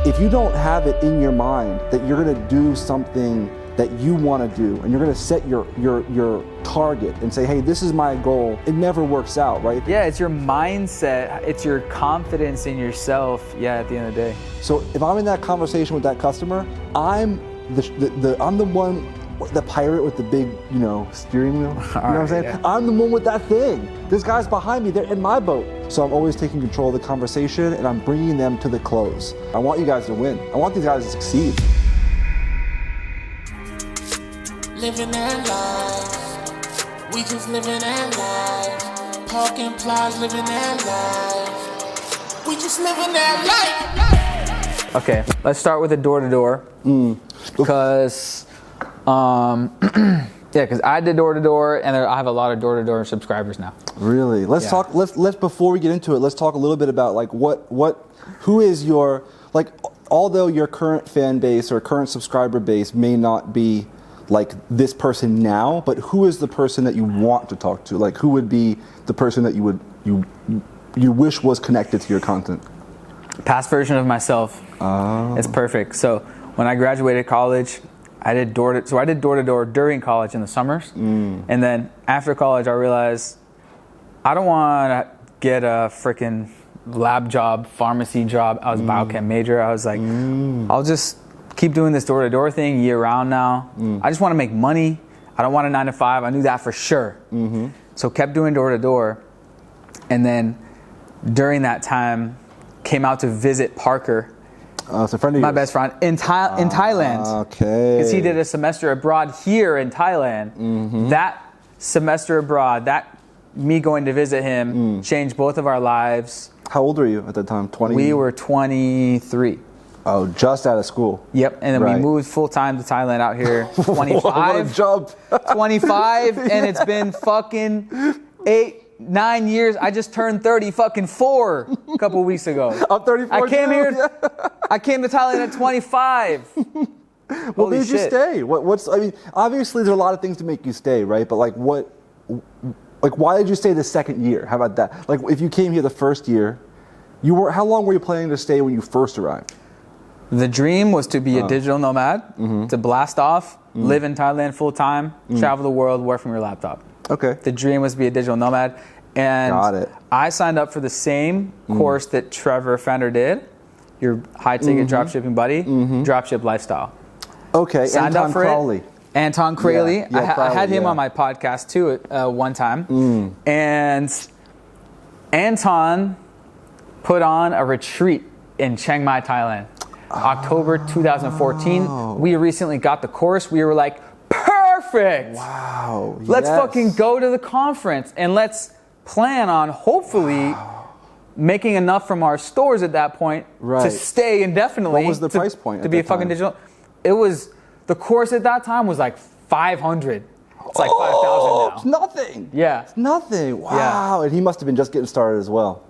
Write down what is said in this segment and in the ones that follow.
if you don't have it in your mind that you're gonna do something that you want to do, and you're gonna set your target and say, hey, this is my goal, it never works out, right? Yeah, it's your mindset, it's your confidence in yourself, at the end of the day. So if I'm in that conversation with that customer, I'm the one, the pirate with the big, steering wheel. You know what I'm saying? Yeah. I'm the one with that thing. This guy's behind me, they're in my boat. So I'm always taking control of the conversation and I'm bringing them to the close. I want you guys to win. I want these guys to succeed. Living their life, we just living their life. Parking plots, living their life, we just living their life. Okay, let's start with the door-to-door. Because, because I did door-to-door, and I have a lot of door-to-door subscribers now. Really? Let's talk. Let's before we get into it, let's talk a little bit about like who is your, like, although your current fan base or current subscriber base may not be like this person now, but who is the person that you want to talk to? Like, who would be the person that you wish was connected to your content? Past version of myself. Oh. It's perfect. So when I graduated college, I did door-to-door during college in the summers. And then after college, I realized I don't want to get a freaking lab job, pharmacy job. I was a biochem major. I was like, I'll just keep doing this door-to-door thing year round now. I just want to make money. I don't want a 9-to-5. I knew that for sure. So kept doing door-to-door. And then during that time, came out to visit Parker, it's a friend of my yours. best friend, in Thailand. Okay. Because he did a semester abroad here in Thailand. That semester abroad, me going to visit him, changed both of our lives. How old were you at that time? 20? We were 23. Oh, just out of school. Yep, and then we moved full time to Thailand out here. 25. What a jump. 25, and it's been fucking 9 years. I just turned 4 a couple weeks ago. I'm 34. I came here. I came to Thailand at 25. What made you stay? I mean, obviously there's a lot of things to make you stay, right? But why did you stay the second year? How about that? Like, if you came here the first year, how long were you planning to stay when you first arrived? The dream was to be a digital nomad, to blast off, live in Thailand full time, travel the world, work from your laptop. Okay. The dream was to be a digital nomad. And got it. I signed up for the same course that Trevor Fenner did, your high ticket dropshipping buddy, Dropship Lifestyle. Okay, signed Anton up for Crowley. it. Anton Crowley. Yeah, I had him on my podcast too one time. And Anton put on a retreat in Chiang Mai, Thailand. October 2014. We recently got the course. We were like, perfect. Wow. Let's fucking go to the conference and let's plan on hopefully making enough from our stores at that point to stay indefinitely. What was the price point to be a fucking digital? It was, the course at that time was like 500. It's like 5,000 now. It's nothing. Yeah. It's nothing. Wow. Yeah. And he must have been just getting started as well.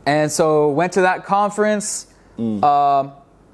And so went to that conference.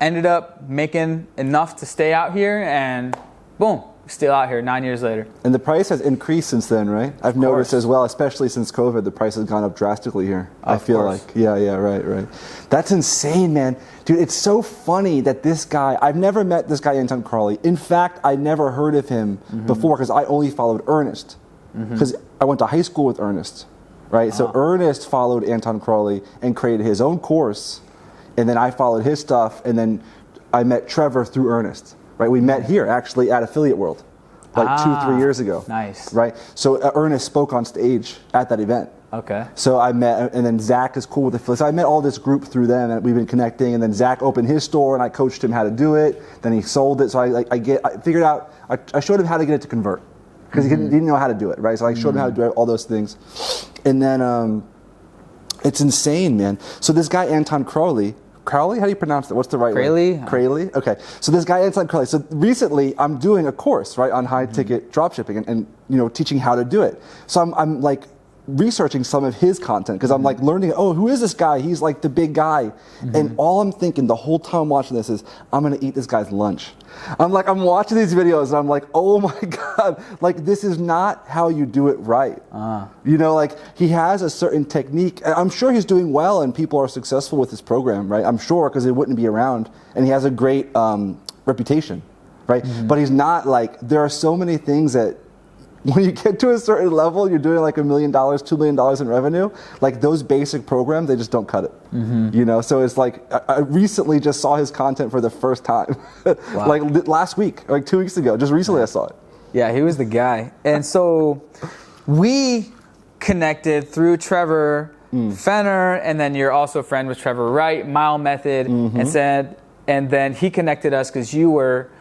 Ended up making enough to stay out here, and boom, still out here 9 years later. And the price has increased since then, right? I've noticed as well, especially since COVID, the price has gone up drastically here. I feel like. Yeah, right. That's insane, man. Dude, it's so funny that this guy, I've never met this guy, Anton Crowley. In fact, I never heard of him before because I only followed Ernest. Because I went to high school with Ernest, right? So Ernest followed Anton Crowley and created his own course. And then I followed his stuff, and then I met Trevor through Ernest, right? We met here, actually, at Affiliate World, like 2-3 years ago. Nice. Right? So Ernest spoke on stage at that event. Okay. So I met, and then Zach is cool with Affiliate. So I met all this group through them, and we've been connecting, and then Zach opened his store, and I coached him how to do it. Then he sold it, so I figured out, I showed him how to get it to convert, because he didn't know how to do it, right? So I showed him how to do all those things. And then, it's insane, man. So this guy, Anton Crowley, how do you pronounce that? What's the right Crowley? word? Crowley? Okay. So this guy, Anton Crowley. So recently, I'm doing a course, right, on high ticket dropshipping and teaching how to do it. So I'm like researching some of his content because I'm like learning, oh, who is this guy? He's like the big guy. And all I'm thinking the whole time watching this is, I'm going to eat this guy's lunch. I'm watching these videos and I'm like, oh my God, like this is not how you do it right. You know, like he has a certain technique. I'm sure he's doing well and people are successful with his program, right? I'm sure because it wouldn't be around, and he has a great reputation, right? But he's not like, there are so many things that when you get to a certain level, you're doing like $1 million, $2 million in revenue, like those basic programs, they just don't cut it. You know, so it's like, I recently just saw his content for the first time, like last week, like 2 weeks ago, just recently I saw it. Yeah, he was the guy. And so we connected through Trevor, Fenner, and then you're also a friend with Trevor Wright, Mile Method, and then he connected us because you were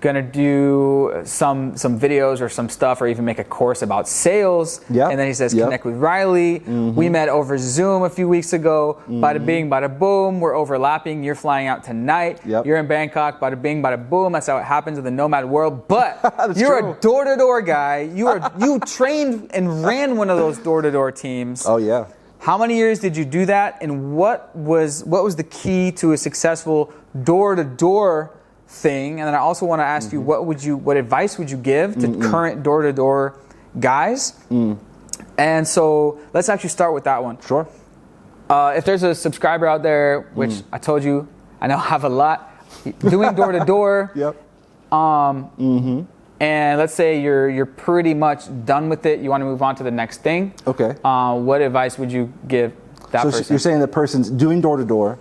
gonna do some videos or some stuff, or even make a course about sales. And then he says, connect with Riley. We met over Zoom a few weeks ago. Bada bing, bada boom. We're overlapping. You're flying out tonight. You're in Bangkok. Bada bing, bada boom. That's how it happens in the nomad world. But you're a door-to-door guy. You trained and ran one of those door-to-door teams. Oh yeah. How many years did you do that? And what was the key to a successful door-to-door thing? And then I also want to ask you, what advice would you give to current door-to-door guys? And so let's actually start with that one. Sure. If there's a subscriber out there, which I told you I know have a lot, doing door-to-door, and let's say you're pretty much done with it, you want to move on to the next thing. Okay. What advice would you give that person? So you're saying the person's doing door-to-door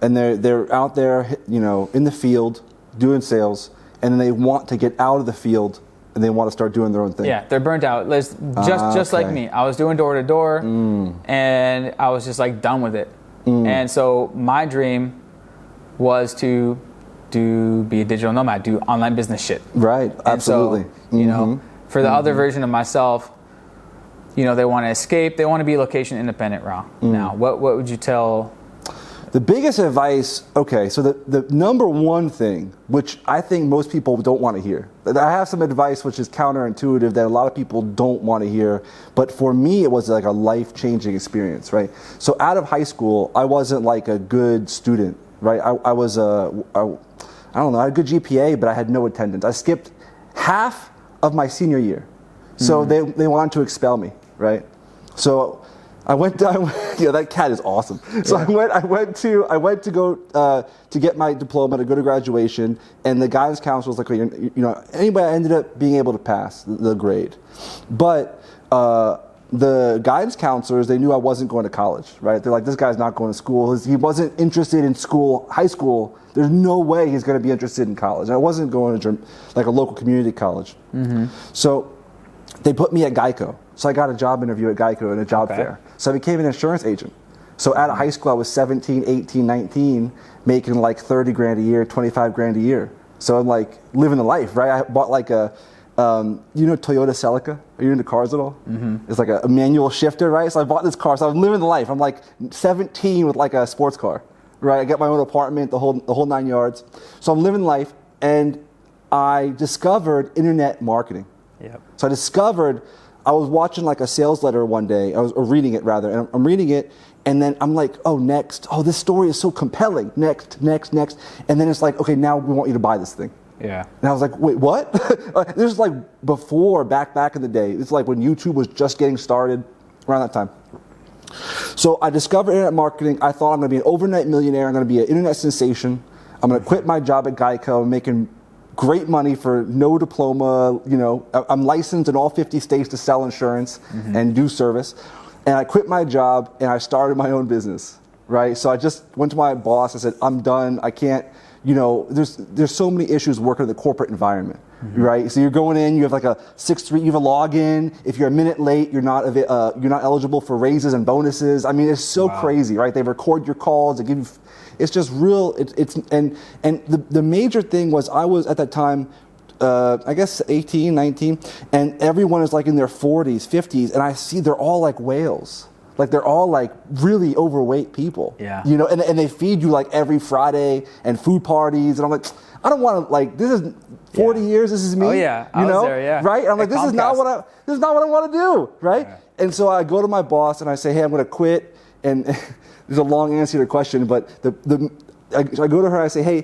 and they're out there, you know, in the field doing sales, and then they want to get out of the field and they want to start doing their own thing. Yeah, they're burnt out. Just like me. I was doing door to door, and I was just like done with it. And so my dream was to be a digital nomad, do online business shit. Right, absolutely. And so, you know, for the other version of myself, you know, they want to escape. They want to be location independent now. What would you tell? The biggest advice, okay, so the number one thing, which I think most people don't want to hear. I have some advice which is counterintuitive that a lot of people don't want to hear, but for me it was like a life-changing experience, right? So out of high school, I wasn't like a good student, right? I was I don't know, I had a good GPA, but I had no attendance. I skipped half of my senior year. So they wanted to expel me, right? So I went yeah, that cat is awesome. So I went to go to get my diploma, to go to graduation, and the guidance counselor was like, you know, anybody, I ended up being able to pass the grade. But the guidance counselors, they knew I wasn't going to college, right? They're like, this guy's not going to school. He wasn't interested in school, high school. There's no way he's going to be interested in college. And I wasn't going to like a local community college. So they put me at Geico. So I got a job interview at Geico and a job fair. So I became an insurance agent. So out of high school, I was 17, 18, 19, making like 30 grand a year, 25 grand a year. So I'm like living the life, right? I bought like a, you know, Toyota Celica? Are you into cars at all? It's like a manual shifter, right? So I bought this car. So I'm living the life. I'm like 17 with like a sports car, right? I got my own apartment, the whole 9 yards. So I'm living life, and I discovered internet marketing. So I discovered, I was watching like a sales letter one day, or reading it rather, and I'm reading it, and then I'm like, oh, next. Oh, this story is so compelling. Next. And then it's like, okay, now we want you to buy this thing. And I was like, wait, what? This is like before, back in the day. It's like when YouTube was just getting started, around that time. So I discovered internet marketing. I thought I'm going to be an overnight millionaire. I'm going to be an internet sensation. I'm going to quit my job at Geico. I'm making great money for no diploma. You know, I'm licensed in all 50 states to sell insurance and do service. And I quit my job and I started my own business, right? So I just went to my boss. I said, I'm done. I can't, you know, there's so many issues working in the corporate environment, right? So you're going in, you have like a 6-3, you have a login. If you're a minute late, you're not eligible for raises and bonuses. I mean, it's so crazy, right? They record your calls. They give you. It's just real. And the major thing was, I was at that time, I guess 18, 19, and everyone is like in their 40s, 50s, and I see they're all like whales. Like they're all like really overweight people. Yeah. You know, and they feed you like every Friday and food parties, and I'm like, I don't want to, like, this is 40 years, this is me. Oh yeah, I was there, yeah. Right? And I'm like, this is not what I want to do, right? Yeah. And so I go to my boss and I say, hey, I'm going to quit. And there's a long answer to your question, but I go to her and I say, hey,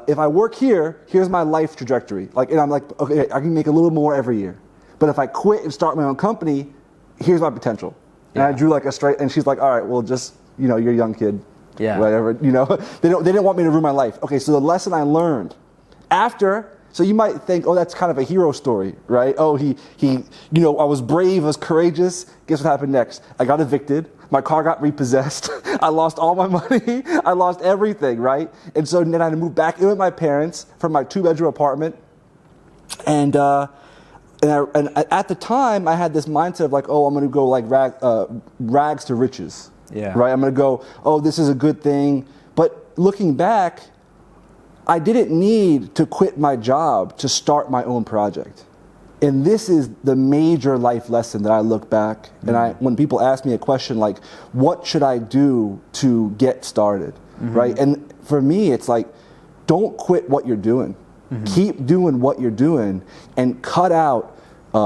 if I work here, here's my life trajectory. Like, and I'm like, okay, I can make a little more every year. But if I quit and start my own company, here's my potential. And I drew like a straight, and she's like, all right, well, just, you know, you're a young kid. Yeah. Whatever, you know. They didn't want me to ruin my life. Okay, so the lesson I learned after, so you might think, oh, that's kind of a hero story, right? Oh, he, you know, I was brave, I was courageous. Guess what happened next? I got evicted. My car got repossessed. I lost all my money. I lost everything, right? And so then I had to move back in with my parents from my 2-bedroom apartment. And at the time, I had this mindset of like, oh, I'm going to go like rags to riches. Yeah. Right? I'm going to go, oh, this is a good thing. But looking back, I didn't need to quit my job to start my own project. And this is the major life lesson that I look back and when people ask me a question like, what should I do to get started? Right? And for me, it's like, don't quit what you're doing. Keep doing what you're doing and cut out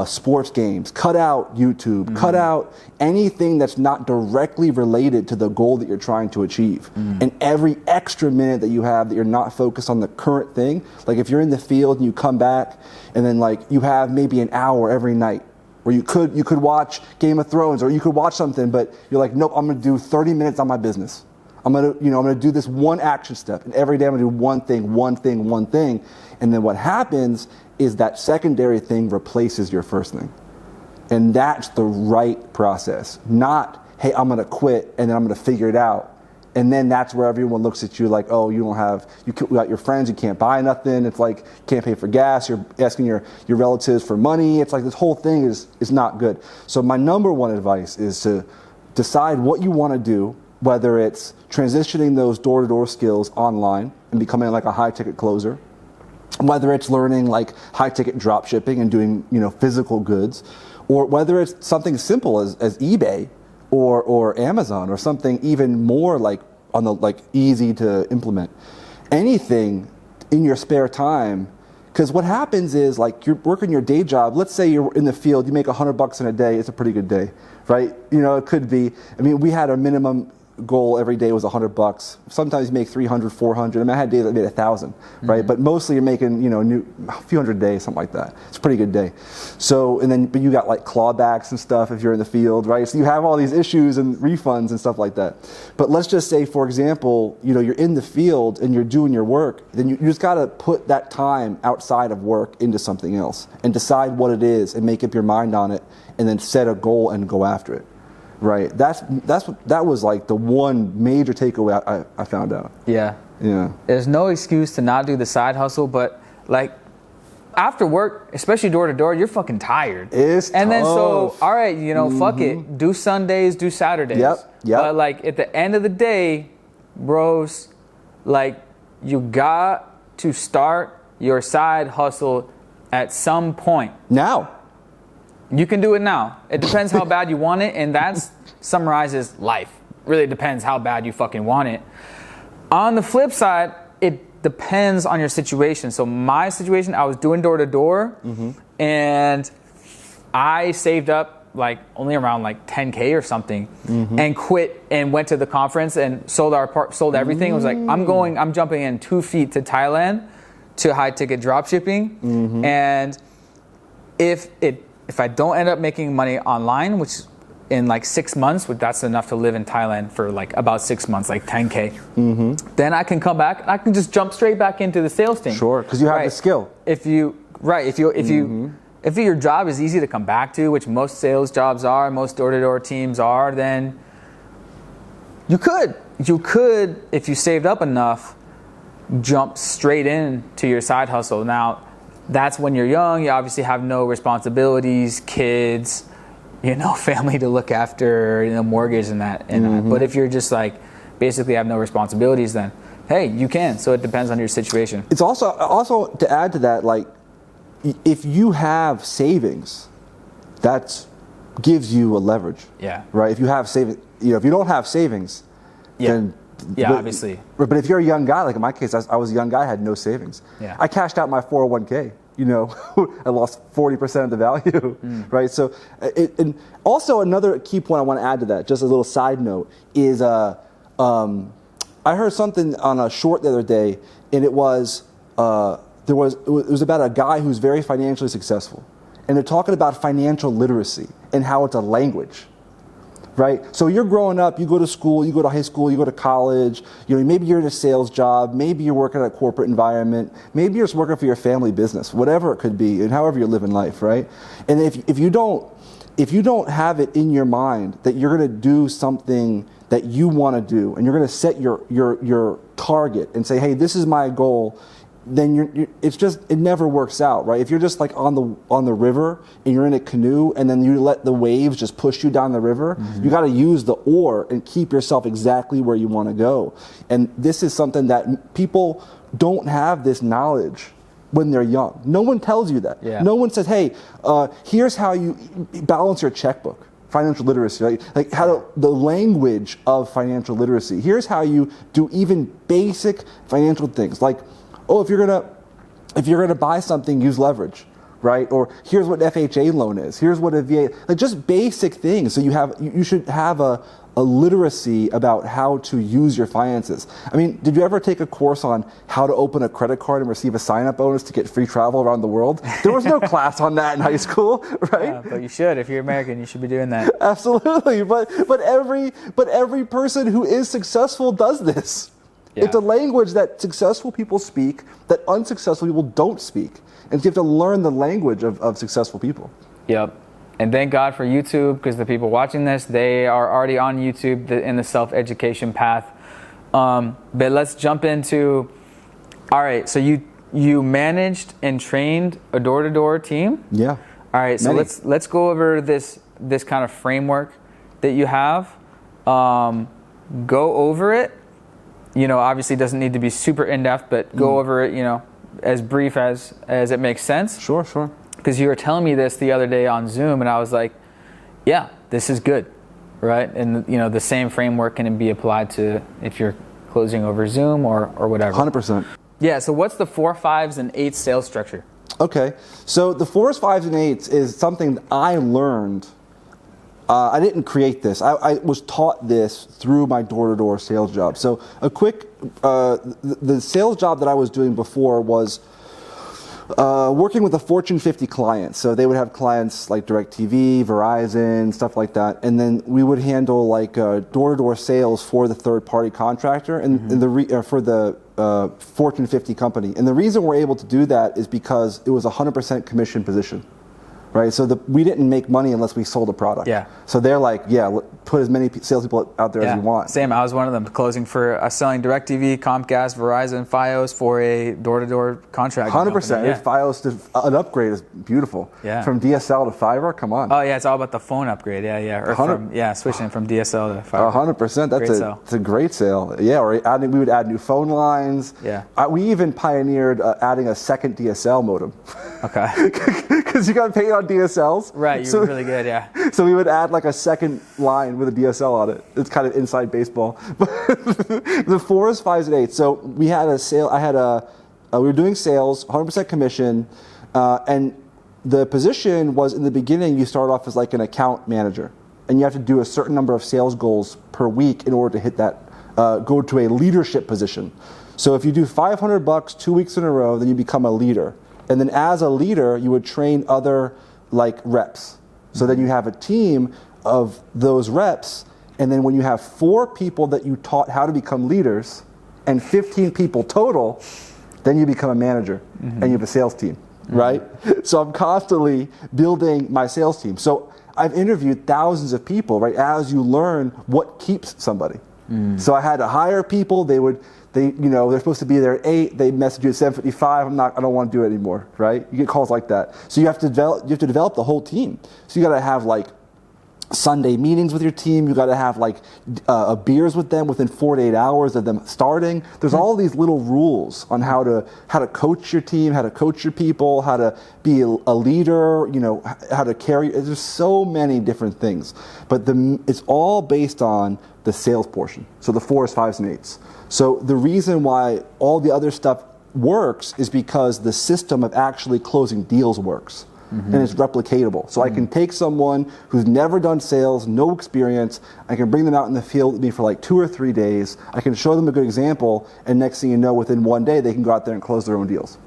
sports games, cut out YouTube, cut out anything that's not directly related to the goal that you're trying to achieve. And every extra minute that you have that you're not focused on the current thing, like if you're in the field and you come back and then like you have maybe an hour every night where you could watch Game of Thrones or you could watch something, but you're like, nope, I'm gonna do 30 minutes on my business. I'm gonna do this one action step, and every day I'm gonna do one thing. And then what happens is that secondary thing replaces your first thing. And that's the right process. Not, hey, I'm gonna quit and then I'm gonna figure it out. And then that's where everyone looks at you like, oh, you got your friends, you can't buy nothing. It's like, you can't pay for gas, you're asking your relatives for money. It's like this whole thing is not good. So my number one advice is to decide what you wanna do, whether it's transitioning those door-to-door skills online and becoming like a high-ticket closer, whether it's learning like high-ticket drop shipping and doing, you know, physical goods, or whether it's something simple as eBay or Amazon or something even more like on the like easy to implement. Anything in your spare time, because what happens is like you're working your day job. Let's say you're in the field, you make $100 in a day. It's a pretty good day, right? You know, it could be. I mean, we had a minimum goal every day was $100. Sometimes you make 300, 400. I mean, I had days I made 1,000, right? But mostly you're making, you know, a few hundred a day, something like that. It's a pretty good day. So, but you got like clawbacks and stuff if you're in the field, right? So you have all these issues and refunds and stuff like that. But let's just say, for example, you know, you're in the field and you're doing your work, then you just got to put that time outside of work into something else and decide what it is and make up your mind on it and then set a goal and go after it. Right. That was like the one major takeaway I found out. Yeah. Yeah. There's no excuse to not do the side hustle, but like after work, especially door to door, you're fucking tired. It's and tough. Then so, all right, you know, fuck it. Do Sundays, do Saturdays. Yep. But like at the end of the day, bros, like you got to start your side hustle at some point. Now. You can do it now. It depends how bad you want it, and that summarizes life. Really depends how bad you fucking want it. On the flip side, it depends on your situation. So my situation, I was doing door to door, and I saved up like only around like 10K or something, and quit and went to the conference and sold everything. I was like, I'm jumping in 2 feet to Thailand to high ticket drop shipping, and if I don't end up making money online, which in like 6 months, that's enough to live in Thailand for like about 6 months, like 10K. Then I can come back and I can just jump straight back into the sales team. Sure, because you have the skill. If your job is easy to come back to, which most sales jobs are, most door-to-door teams are, then you could, if you saved up enough, jump straight into your side hustle. Now, that's when you're young. You obviously have no responsibilities, kids, you know, family to look after, you know, mortgage and that. But if you're just like basically have no responsibilities, then hey, you can. So it depends on your situation. It's also to add to that, like if you have savings, that's gives you a leverage. Yeah. Right. If you have if you don't have savings, then obviously. But if you're a young guy, like in my case, I was a young guy, I had no savings. Yeah. I cashed out my 401k. I lost 40% of the value, right? So, and also another key point I want to add to that, just a little side note, is I heard something on a short the other day, and it was about a guy who's very financially successful, and they're talking about financial literacy and how it's a language. Right? So you're growing up, you go to school, you go to high school, you go to college, maybe you're in a sales job, maybe you're working in a corporate environment, maybe you're just working for your family business, whatever it could be, and however you're living life, right? And if you don't have it in your mind that you're going to do something that you want to do, and you're going to set your target and say, hey, this is my goal, then it never works out, right? If you're just like on the river and you're in a canoe and then you let the waves just push you down the river, you got to use the oar and keep yourself exactly where you want to go. And this is something that people don't have this knowledge when they're young. No one tells you that. Yeah. No one says, hey, here's how you balance your checkbook. Financial literacy, right? Like the language of financial literacy. Here's how you do even basic financial things, like, oh, if you're gonna buy something, use leverage, right? Or here's what an FHA loan is. Here's what a VA, like just basic things. So you should have a literacy about how to use your finances. I mean, did you ever take a course on how to open a credit card and receive a sign-up bonus to get free travel around the world? There was no class on that in high school, right? Yeah, but you should. If you're American, you should be doing that. Absolutely, but every person who is successful does this. Yeah. It's a language that successful people speak that unsuccessful people don't speak. And you have to learn the language of successful people. Yep. And thank God for YouTube, because the people watching this, they are already on YouTube in the self-education path. But let's jump into, all right, so you managed and trained a door-to-door team? Yeah. All right, so let's go over this kind of framework that you have. Go over it. Obviously it doesn't need to be super in-depth, but go over it, as brief as it makes sense. Sure. Because you were telling me this the other day on Zoom, and I was like, yeah, this is good, right? And, the same framework can be applied to if you're closing over Zoom or whatever. 100%. Yeah, so what's the 4, 5s, and 8 sales structure? Okay, so the 4s, 5s, and 8s is something that I learned. I didn't create this. I was taught this through my door-to-door sales job. So a quick, the sales job that I was doing before was working with a Fortune 50 client. So they would have clients like DirecTV, Verizon, stuff like that. And then we would handle like door-to-door sales for the third-party contractor and for the Fortune 50 company. And the reason we're able to do that is because it was a 100% commission position. Right, so we didn't make money unless we sold a product. Yeah. So they're like, put as many salespeople out there as you want. Same. I was one of them, selling DirecTV, Comcast, Verizon, Fios for a door-to-door contract. 100%. Yeah. Fios an upgrade is beautiful. Yeah. From DSL to fiber, come on. Oh yeah, it's all about the phone upgrade. Yeah. Or switching from DSL to fiber. 100%. That's a great sale. Yeah. Or we would add new phone lines. Yeah. We even pioneered adding a second DSL modem. Okay. Because you got paid on DSLs. Right, you're really good, yeah. So we would add like a second line with a DSL on it. It's kind of inside baseball. But the 4s, 5s, and 8s. So we had a sale. We were doing sales, 100% commission, and the position was in the beginning. You start off as like an account manager, and you have to do a certain number of sales goals per week in order to hit that. Go to a leadership position. So if you do $500 2 weeks in a row, then you become a leader. And then as a leader, you would train other like reps. So then you have a team of those reps. And then when you have 4 people that you taught how to become leaders and 15 people total, then you become a manager and you have a sales team, right? So I'm constantly building my sales team. So I've interviewed thousands of people, right? As you learn what keeps somebody. So I had to hire people. They're supposed to be there at 8. They message you at 7:55. I don't want to do it anymore, right? You get calls like that. So you have to develop the whole team. So you got to have like Sunday meetings with your team. You got to have like beers with them within 4 to 8 hours of them starting. There's all these little rules on how to coach your team, how to coach your people, how to be a leader, you know, how to carry. There's so many different things, but it's all based on the sales portion. So the 4s, 5s, and 8s. So the reason why all the other stuff works is because the system of actually closing deals works. And it's replicatable. So I can take someone who's never done sales, no experience, I can bring them out in the field with me for like 2 or 3 days, I can show them a good example, and next thing you know, within 1 day, they can go out there and close their own deals,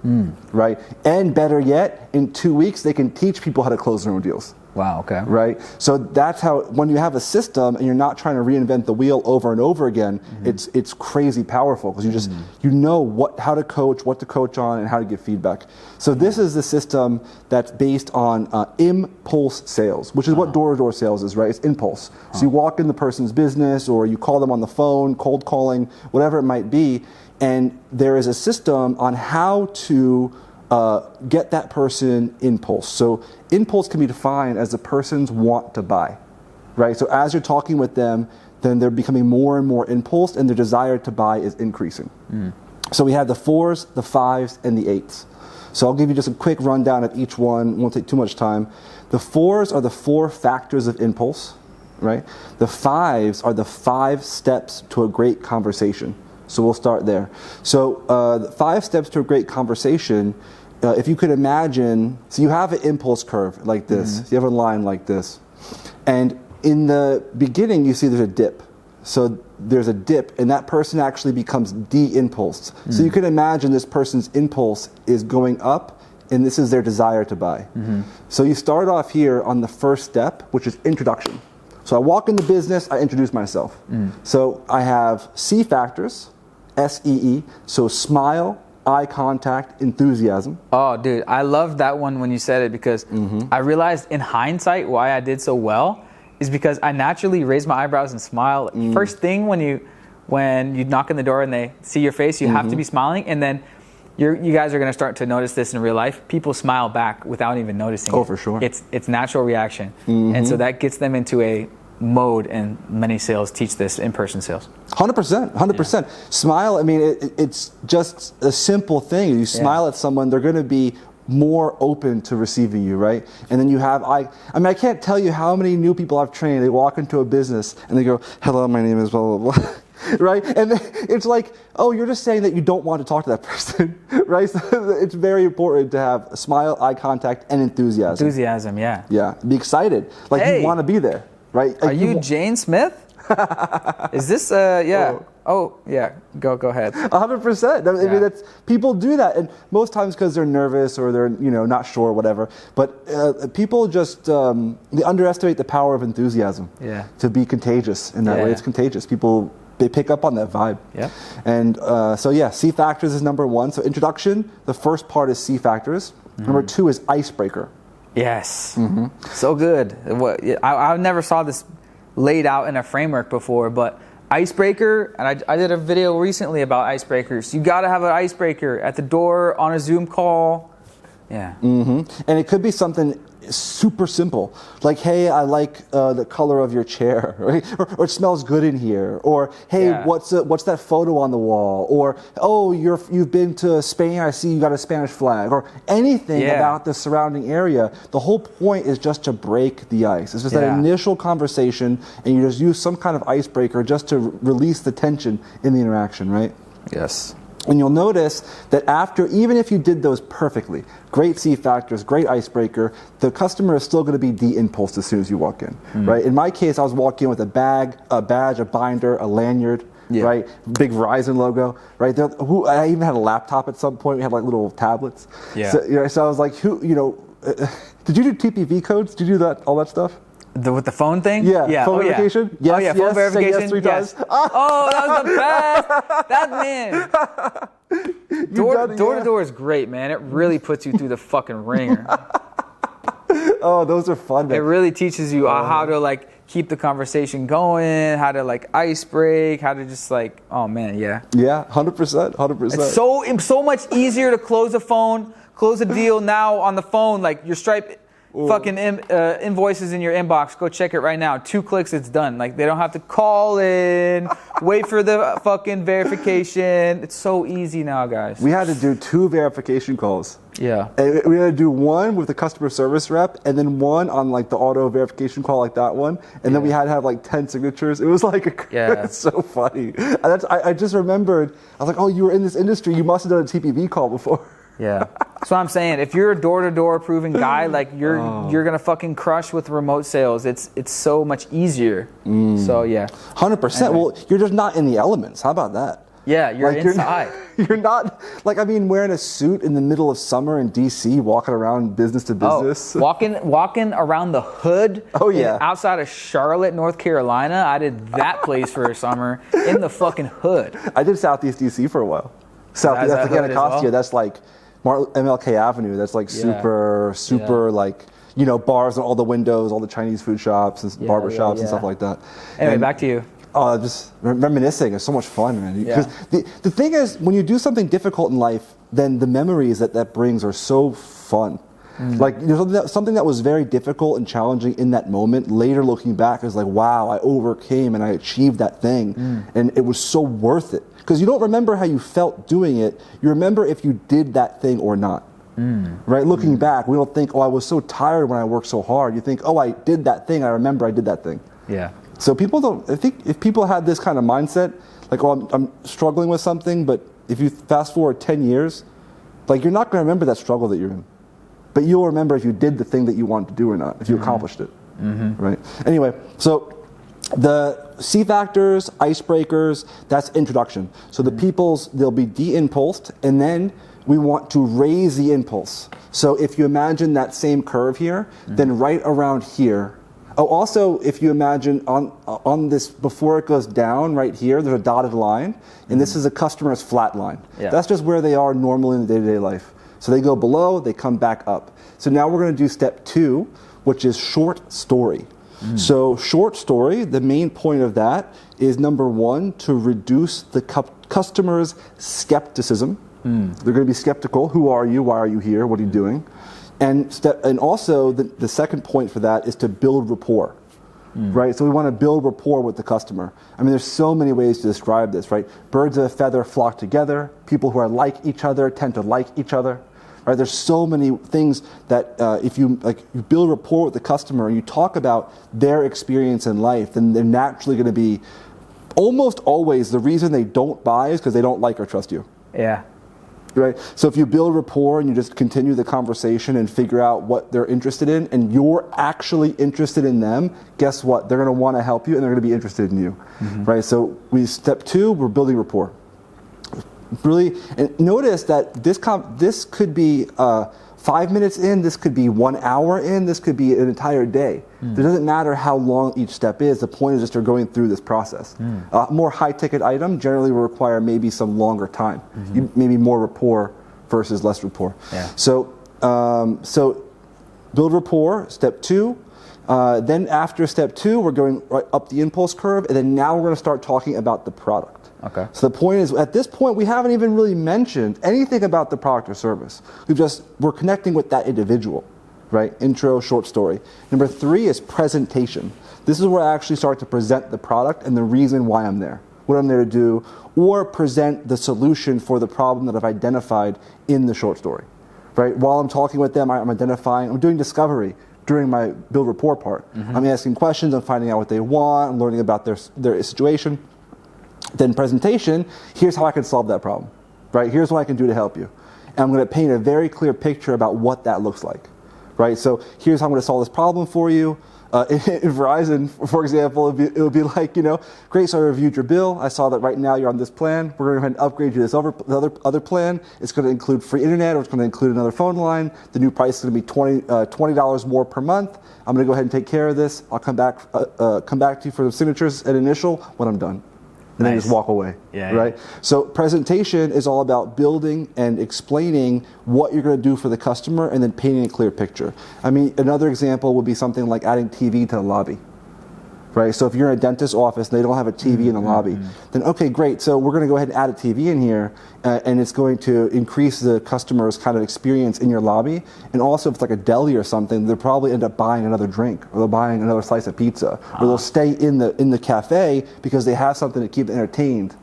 right? And better yet, in 2 weeks, they can teach people how to close their own deals. Wow, okay. Right? So that's how, when you have a system and you're not trying to reinvent the wheel over and over again, it's crazy powerful because you just, you know how to coach, what to coach on, and how to give feedback. So this is the system that's based on impulse sales, which is what door-to-door sales is, right? It's impulse. So you walk in the person's business or you call them on the phone, cold calling, whatever it might be, and there is a system on how to get that person impulse. So impulse can be defined as the person's want to buy, right? So as you're talking with them, then they're becoming more and more impulsed and their desire to buy is increasing. So we have the 4s, the 5s, and the 8s. So I'll give you just a quick rundown of each one. Won't take too much time. The 4s are the 4 factors of impulse, right? The 5s are the 5 steps to a great conversation. So we'll start there. So the 5 steps to a great conversation, if you could imagine, so you have an impulse curve like this, you have a line like this, and in the beginning you see there's a dip. So there's a dip and that person actually becomes de-impulsed. So you can imagine this person's impulse is going up and this is their desire to buy. So you start off here on the first step, which is introduction. So I walk in the business, I introduce myself. So I have C factors, SEE, so smile, eye contact, enthusiasm. Oh, dude, I love that one when you said it because I realized in hindsight why I did so well is because I naturally raise my eyebrows and smile. First thing when you knock on the door and they see your face, you have to be smiling, and then you guys are going to start to notice this in real life. People smile back without even noticing. Oh, for sure. It's natural reaction, and so that gets them into a mode, and many sales teach this, in-person sales. 100%. Smile, I mean, it's just a simple thing. You smile at someone, they're going to be more open to receiving you, right? And then you have, I mean, I can't tell you how many new people I've trained. They walk into a business and they go, hello, my name is blah, blah, blah. Right? And it's like, oh, you're just saying that you don't want to talk to that person, right? So it's very important to have a smile, eye contact, and enthusiasm. Enthusiasm, yeah. Yeah, be excited. Like you want to be there, right? Are you Jane Smith? Is this, yeah. Oh, yeah, go ahead. 100%. I mean, that's, people do that, and most times because they're nervous or they're not sure, whatever. But people just they underestimate the power of enthusiasm. Yeah. To be contagious in that way, it's contagious. People, they pick up on that vibe. Yeah. And so C factors is number 1. So introduction, the first part is C factors. Number 2 is icebreaker. Yes. So good. I never saw this laid out in a framework before, but icebreaker, and I did a video recently about icebreakers. You got to have an icebreaker at the door, on a Zoom call. Yeah. And it could be something super simple, like, hey, I like the color of your chair, right? Or it smells good in here, or hey, what's that photo on the wall, or oh, you've been to Spain, I see you got a Spanish flag, or anything about the surrounding area. The whole point is just to break the ice. It's just that initial conversation, and you just use some kind of icebreaker just to release the tension in the interaction, right? Yes. And you'll notice that after, even if you did those perfectly, great C factors, great icebreaker, the customer is still going to be de-impulsed as soon as you walk in, right? In my case, I was walking in with a badge, a binder, a lanyard, right? Big Verizon logo, right? I even had a laptop at some point. We had like little tablets. Yeah. So I was like, did you do TPV codes? Did you do that, all that stuff? With the phone thing? Yeah. Phone verification? Yeah. Yes, phone verification. Say yes 3 times. Oh, that was the best. That man. Door to door is great, man. It really puts you through the fucking ringer. Oh, those are fun, man. It really teaches you how to like keep the conversation going, how to like ice break, how to just like, oh man, yeah. Yeah, 100%. It's so much easier to close a deal now on the phone. Like your Stripe, fucking invoices in your inbox. Go check it right now. 2 clicks, it's done. Like, they don't have to call in, wait for the fucking verification. It's so easy now, guys. We had to do 2 verification calls. Yeah. And we had to do one with the customer service rep, and then one on like the auto verification call, like that one. And then we had to have like 10 signatures. It was like, it's so funny. And I just remembered, I was like, oh, you were in this industry. You must have done a TPV call before. Yeah. That's what I'm saying. If you're a door-to-door proven guy, like you're gonna fucking crush with remote sales. It's so much easier. So yeah. 100%. Anyway. Well, you're just not in the elements. How about that? Yeah, you're like, inside. You're not, like, I mean, wearing a suit in the middle of summer in DC, walking around business to business. Walking around the hood. Oh yeah. Outside of Charlotte, North Carolina. I did that place for a summer in the fucking hood. I did Southeast DC for a while. That's like Anacostia. Well? That's like MLK Avenue. That's like super like, you know, bars and all the windows, all the Chinese food shops and barber shops and stuff like that. Anyway, back to you. Oh, just reminiscing. It's so much fun, man. Because the thing is, when you do something difficult in life, then the memories that brings are so fun. Like, you know, something that was very difficult and challenging in that moment, later looking back is like, wow, I overcame and I achieved that thing. And it was so worth it. Because you don't remember how you felt doing it. You remember if you did that thing or not. Right? Looking back, we don't think, oh, I was so tired when I worked so hard. You think, oh, I did that thing. I remember I did that thing. Yeah. So people don't, I think if people had this kind of mindset, like, oh, I'm struggling with something, but if you fast forward 10 years, like, you're not going to remember that struggle that you're in. But you'll remember if you did the thing that you wanted to do or not, if you accomplished it. Right? Anyway, so the C factors, icebreakers, that's introduction. So the they'll be de-impulsed, and then we want to raise the impulse. So if you imagine that same curve here, then right around here. Oh, also, if you imagine on this, before it goes down right here, there's a dotted line, and this is a customer's flat line. Yeah. That's just where they are normally in the day-to-day life. So they go below, they come back up. So now we're going to do step 2, which is short story. So short story, the main point of that is, number 1, to reduce the customer's skepticism. They're going to be skeptical. Who are you? Why are you here? What are you doing? And also the second point for that is to build rapport, right? So we want to build rapport with the customer. I mean, there's so many ways to describe this, right? Birds of a feather flock together. People who are like each other tend to like each other, right? There's so many things that if you build rapport with the customer and you talk about their experience in life, then they're naturally going to be, almost always the reason they don't buy is because they don't like or trust you. Yeah. Right. So if you build rapport and you just continue the conversation and figure out what they're interested in, and you're actually interested in them, guess what? They're going to want to help you and they're going to be interested in you. Right. So step 2, we're building rapport. Really, and notice that this could be 5 minutes in, this could be 1 hour in, this could be an entire day. It doesn't matter how long each step is. The point is just you're going through this process. More high-ticket item generally will require maybe some longer time, maybe more rapport versus less rapport. Yeah. So build rapport, step 2. Then after step 2, we're going right up the impulse curve, and then now we're going to start talking about the product. Okay. So the point is, at this point, we haven't even really mentioned anything about the product or service. We're connecting with that individual, right? Intro, short story. Number 3 is presentation. This is where I actually start to present the product and the reason why I'm there, what I'm there to do, or present the solution for the problem that I've identified in the short story, right? While I'm talking with them, I'm doing discovery during my build rapport part. I'm asking questions, I'm finding out what they want, I'm learning about their situation. Then presentation, here's how I can solve that problem, right? Here's what I can do to help you. And I'm going to paint a very clear picture about what that looks like, right? So here's how I'm going to solve this problem for you. In Verizon, for example, it would be like, you know, great, so I reviewed your bill. I saw that right now you're on this plan. We're going to go ahead and upgrade you to this other plan. It's going to include free internet, or it's going to include another phone line. The new price is going to be $20 more per month. I'm going to go ahead and take care of this. I'll come back to you for the signatures at initial when I'm done. And then just walk away, right? Yeah. So presentation is all about building and explaining what you're going to do for the customer and then painting a clear picture. I mean, another example would be something like adding TV to the lobby, right? So if you're in a dentist's office and they don't have a TV in the lobby, then okay, great. So we're going to go ahead and add a TV in here, and it's going to increase the customer's kind of experience in your lobby. And also, if it's like a deli or something, they'll probably end up buying another drink, or they'll buying another slice of pizza, or they'll stay in the cafe because they have something to keep them entertained,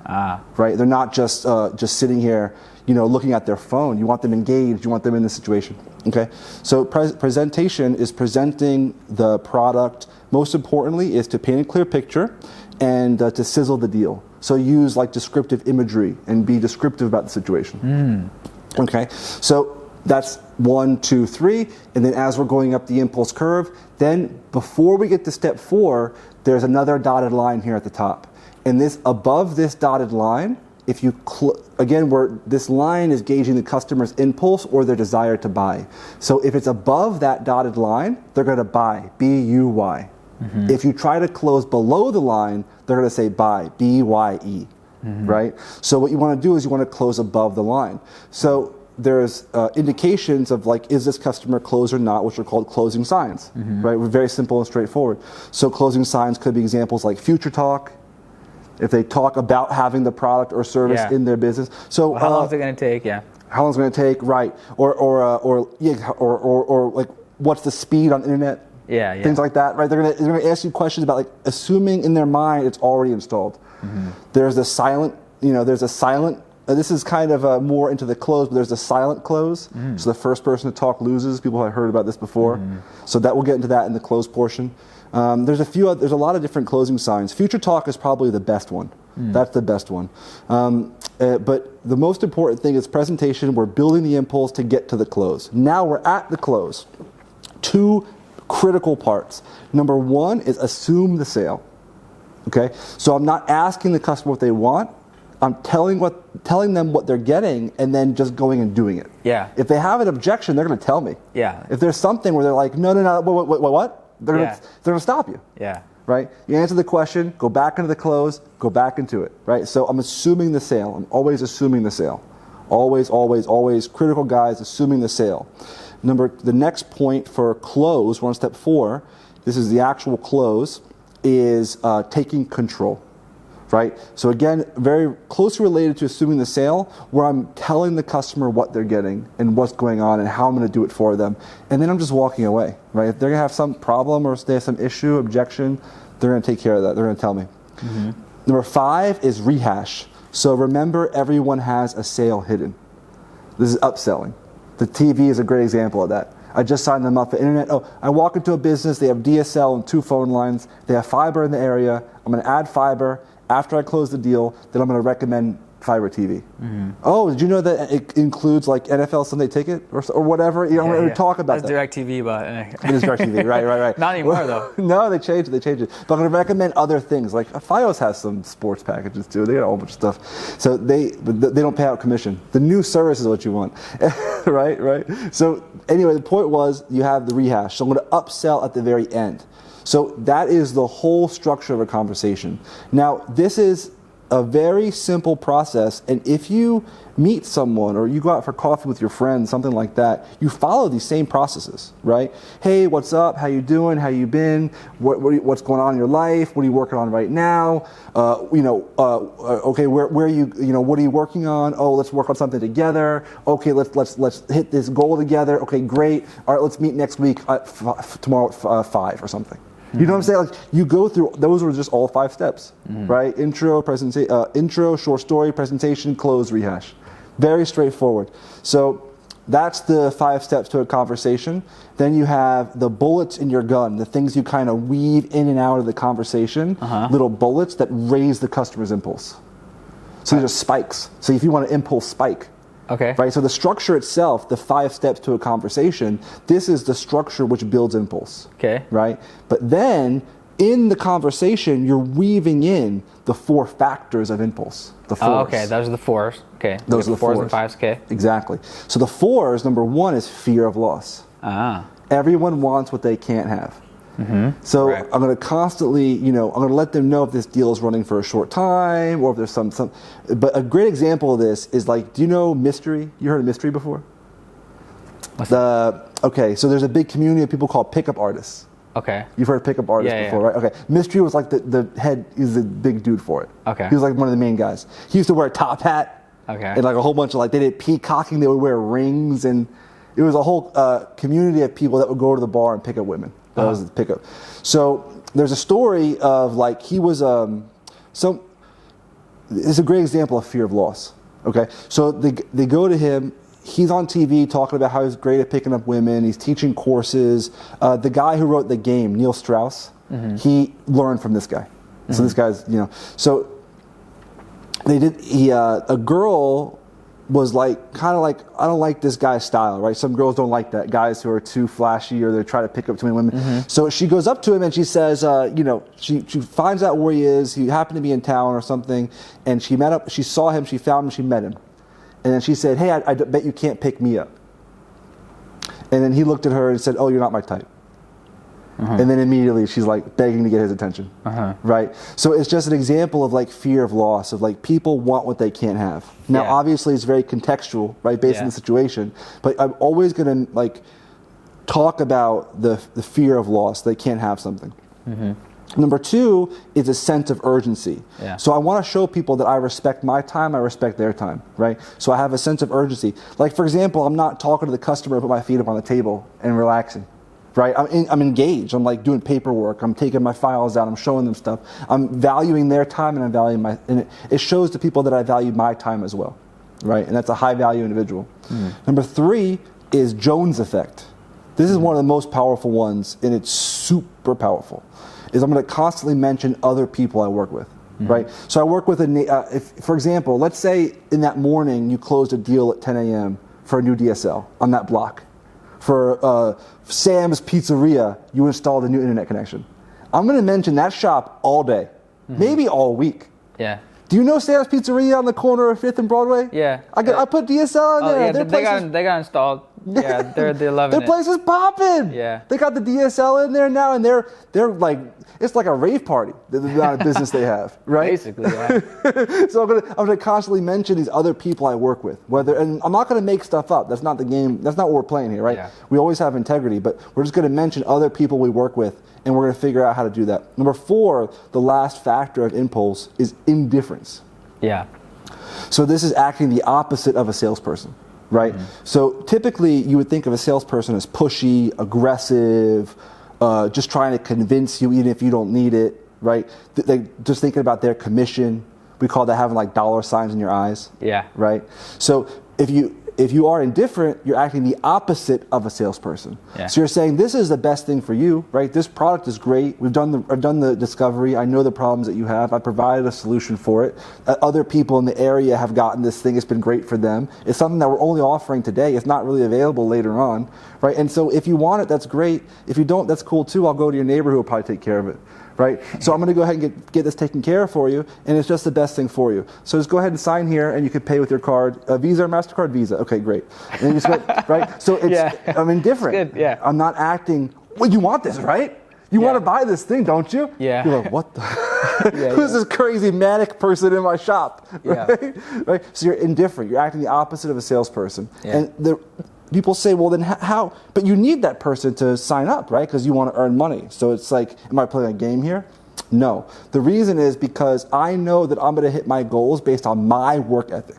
right? They're not just sitting here, looking at their phone. You want them engaged. You want them in the situation. Okay. So presentation is presenting the product. Most importantly, is to paint a clear picture and to sizzle the deal. So use like descriptive imagery and be descriptive about the situation. Okay. So that's 1, 2, 3, and then as we're going up the impulse curve, then before we get to step 4, there's another dotted line here at the top, and this above this dotted line. If you, this line is gauging the customer's impulse or their desire to buy. So if it's above that dotted line, they're going to buy, B-U-Y. If you try to close below the line, they're going to say buy, B-Y-E, right? So what you want to do is you want to close above the line. So there's indications of like, is this customer closed or not, which are called closing signs, right? We're very simple and straightforward. So closing signs could be examples like future talk, if they talk about having the product or service in their business. So how long is it going to take? Yeah. How long is it going to take? Right. Or like what's the speed on the internet? Yeah. Things like that. Right. They're going to ask you questions about like assuming in their mind it's already installed. There's a silent. This is kind of more into the close, but there's a silent close. So the first person to talk loses. People have heard about this before. So that we'll get into that in the close portion. There's a lot of different closing signs. Future talk is probably the best one. That's the best one. But the most important thing is presentation. We're building the impulse to get to the close. Now we're at the close. 2 critical parts. Number 1 is assume the sale. Okay, so I'm not asking the customer what they want. I'm telling them what they're getting, and then just going and doing it. Yeah. If they have an objection, they're going to tell me. Yeah. If there's something where they're like, no, what? They're going to stop you. Yeah. Right? You answer the question, go back into the close, go back into it. Right? So I'm assuming the sale. I'm always assuming the sale. Always, always, always. Critical guys, assuming the sale. The next point for close, we're on step 4. This is the actual close, is taking control. Right? So again, very closely related to assuming the sale, where I'm telling the customer what they're getting and what's going on and how I'm going to do it for them. And then I'm just walking away, right? If they're going to have some problem or if they have some issue, objection, they're going to take care of that. They're going to tell me. Number 5 is rehash. So remember, everyone has a sale hidden. This is upselling. The TV is a great example of that. I just signed them up for internet. Oh, I walk into a business, they have DSL and 2 phone lines. They have fiber in the area. I'm going to add fiber. After I close the deal, then I'm going to recommend fiber TV. Oh, did you know that it includes like NFL Sunday Ticket or whatever? I'm going to talk about that. That's DirecTV, but it is DirecTV, right. Not anymore though. No, they changed it. But I'm going to recommend other things. Like Fios has some sports packages too. They got a whole bunch of stuff. So they don't pay out commission. The new service is what you want, right. So anyway, the point was you have the rehash. So I'm going to upsell at the very end. So that is the whole structure of a conversation. Now, this is a very simple process, and if you meet someone or you go out for coffee with your friends, something like that, you follow these same processes, right? Hey, what's up? How you doing? How you been? What's going on in your life? What are you working on right now? Okay, where are you? What are you working on? Oh, let's work on something together. Okay, let's hit this goal together. Okay, great. All right, let's meet next week tomorrow at 5 or something. You know what I'm saying? Like you go through, those were just all 5 steps, right? Intro, short story, presentation, close, rehash. Very straightforward. So that's the 5 steps to a conversation. Then you have the bullets in your gun, the things you kind of weave in and out of the conversation, little bullets that raise the customer's impulse. So these are spikes. So if you want an impulse spike, okay. Right. So the structure itself, the 5 steps to a conversation, this is the structure which builds impulse. Okay. Right. But then in the conversation, you're weaving in the 4 factors of impulse. The 4s. Oh, okay. Those are the 4s. Okay. Those are the 4s and 5s. Okay. Exactly. So the 4s, number 1 is fear of loss. Everyone wants what they can't have. So right. I'm going to constantly, I'm going to let them know if this deal is running for a short time or if there's some. But a great example of this is like, do you know mystery? You heard of mystery before? What's that? Okay, so there's a big community of people called pickup artists. Okay. You've heard of pickup artists before, right? Okay. Mystery was like the head, he's the big dude for it. Okay. He was like one of the main guys. He used to wear a top hat. Okay. And like a whole bunch of like, they did peacocking, they would wear rings, and it was a whole community of people that would go to the bar and pick up women. That was the pickup. So there's a story of like, he was, it's a great example of fear of loss. Okay. So they go to him. He's on TV talking about how he's great at picking up women. He's teaching courses. The guy who wrote The Game, Neil Strauss, he learned from this guy. So this guy's, so a girl was like, kind of like, I don't like this guy's style, right? Some girls don't like that, guys who are too flashy or they try to pick up too many women. So she goes up to him and she says, she finds out where he is. He happened to be in town or something, and she saw him, she found him, she met him. And then she said, hey, I bet you can't pick me up. And then he looked at her and said, oh, you're not my type. And then immediately she's like begging to get his attention, right? So it's just an example of like fear of loss, of like people want what they can't have. Now, obviously it's very contextual, right, based on the situation, but I'm always gonna like talk about the fear of loss. They can't have something. Number two is a sense of urgency. So I want to show people that I respect my time, I respect their time, right? So I have a sense of urgency. Like, for example, I'm not talking to the customer and put my feet up on the table and relaxing, right? I'm engaged. I'm like doing paperwork. I'm taking my files out. I'm showing them stuff. I'm valuing their time, and I'm valuing and it shows to people that I value my time as well, right? And that's a high value individual. Number three is Jones effect. This is one of the most powerful ones, and it's super powerful. Is I'm going to constantly mention other people I work with, right? So I work with for example, let's say in that morning you closed a deal at 10 a.m. for a new DSL on that block. For Sam's Pizzeria, you installed a new internet connection. I'm going to mention that shop all day, maybe all week. Yeah. Do you know Sam's Pizzeria on the corner of 5th and Broadway? Yeah. I put DSL in there. Yeah, they got installed. Yeah, they're loving their place is popping. Yeah. They got the DSL in there now, and they're like, it's like a rave party, the amount of business they have, right? Basically, yeah. So I'm gonna constantly mention these other people I work with, and I'm not gonna make stuff up. That's not the game. That's not what we're playing here, right? Yeah. We always have integrity, but we're just gonna mention other people we work with, and we're gonna figure out how to do that. Number four, the last factor of impulse is indifference. Yeah. So this is acting the opposite of a salesperson, right? So typically you would think of a salesperson as pushy, aggressive, just trying to convince you even if you don't need it, right? They just thinking about their commission. We call that having like dollar signs in your eyes. Yeah. Right? So if you are indifferent, you're acting the opposite of a salesperson. Yeah. So you're saying this is the best thing for you, right? This product is great. I've done the discovery. I know the problems that you have. I provided a solution for it. Other people in the area have gotten this thing. It's been great for them. It's something that we're only offering today. It's not really available later on, right? And so if you want it, that's great. If you don't, that's cool too. I'll go to your neighbor who will probably take care of it. Right? So I'm going to go ahead and get this taken care of for you, and it's just the best thing for you. So just go ahead and sign here, and you can pay with your card. Visa or MasterCard? Visa. Okay, great. And then you just go, right? So I'm indifferent. It's good, yeah. I'm not acting, well, you want this, right? You want to buy this thing, don't you? Yeah. You're like, what the? Who's this crazy manic person in my shop? Right? Right? So you're indifferent. You're acting the opposite of a salesperson. Yeah. And people say, well, then how? But you need that person to sign up, right? Because you want to earn money. So it's like, am I playing a game here? No. The reason is because I know that I'm going to hit my goals based on my work ethic.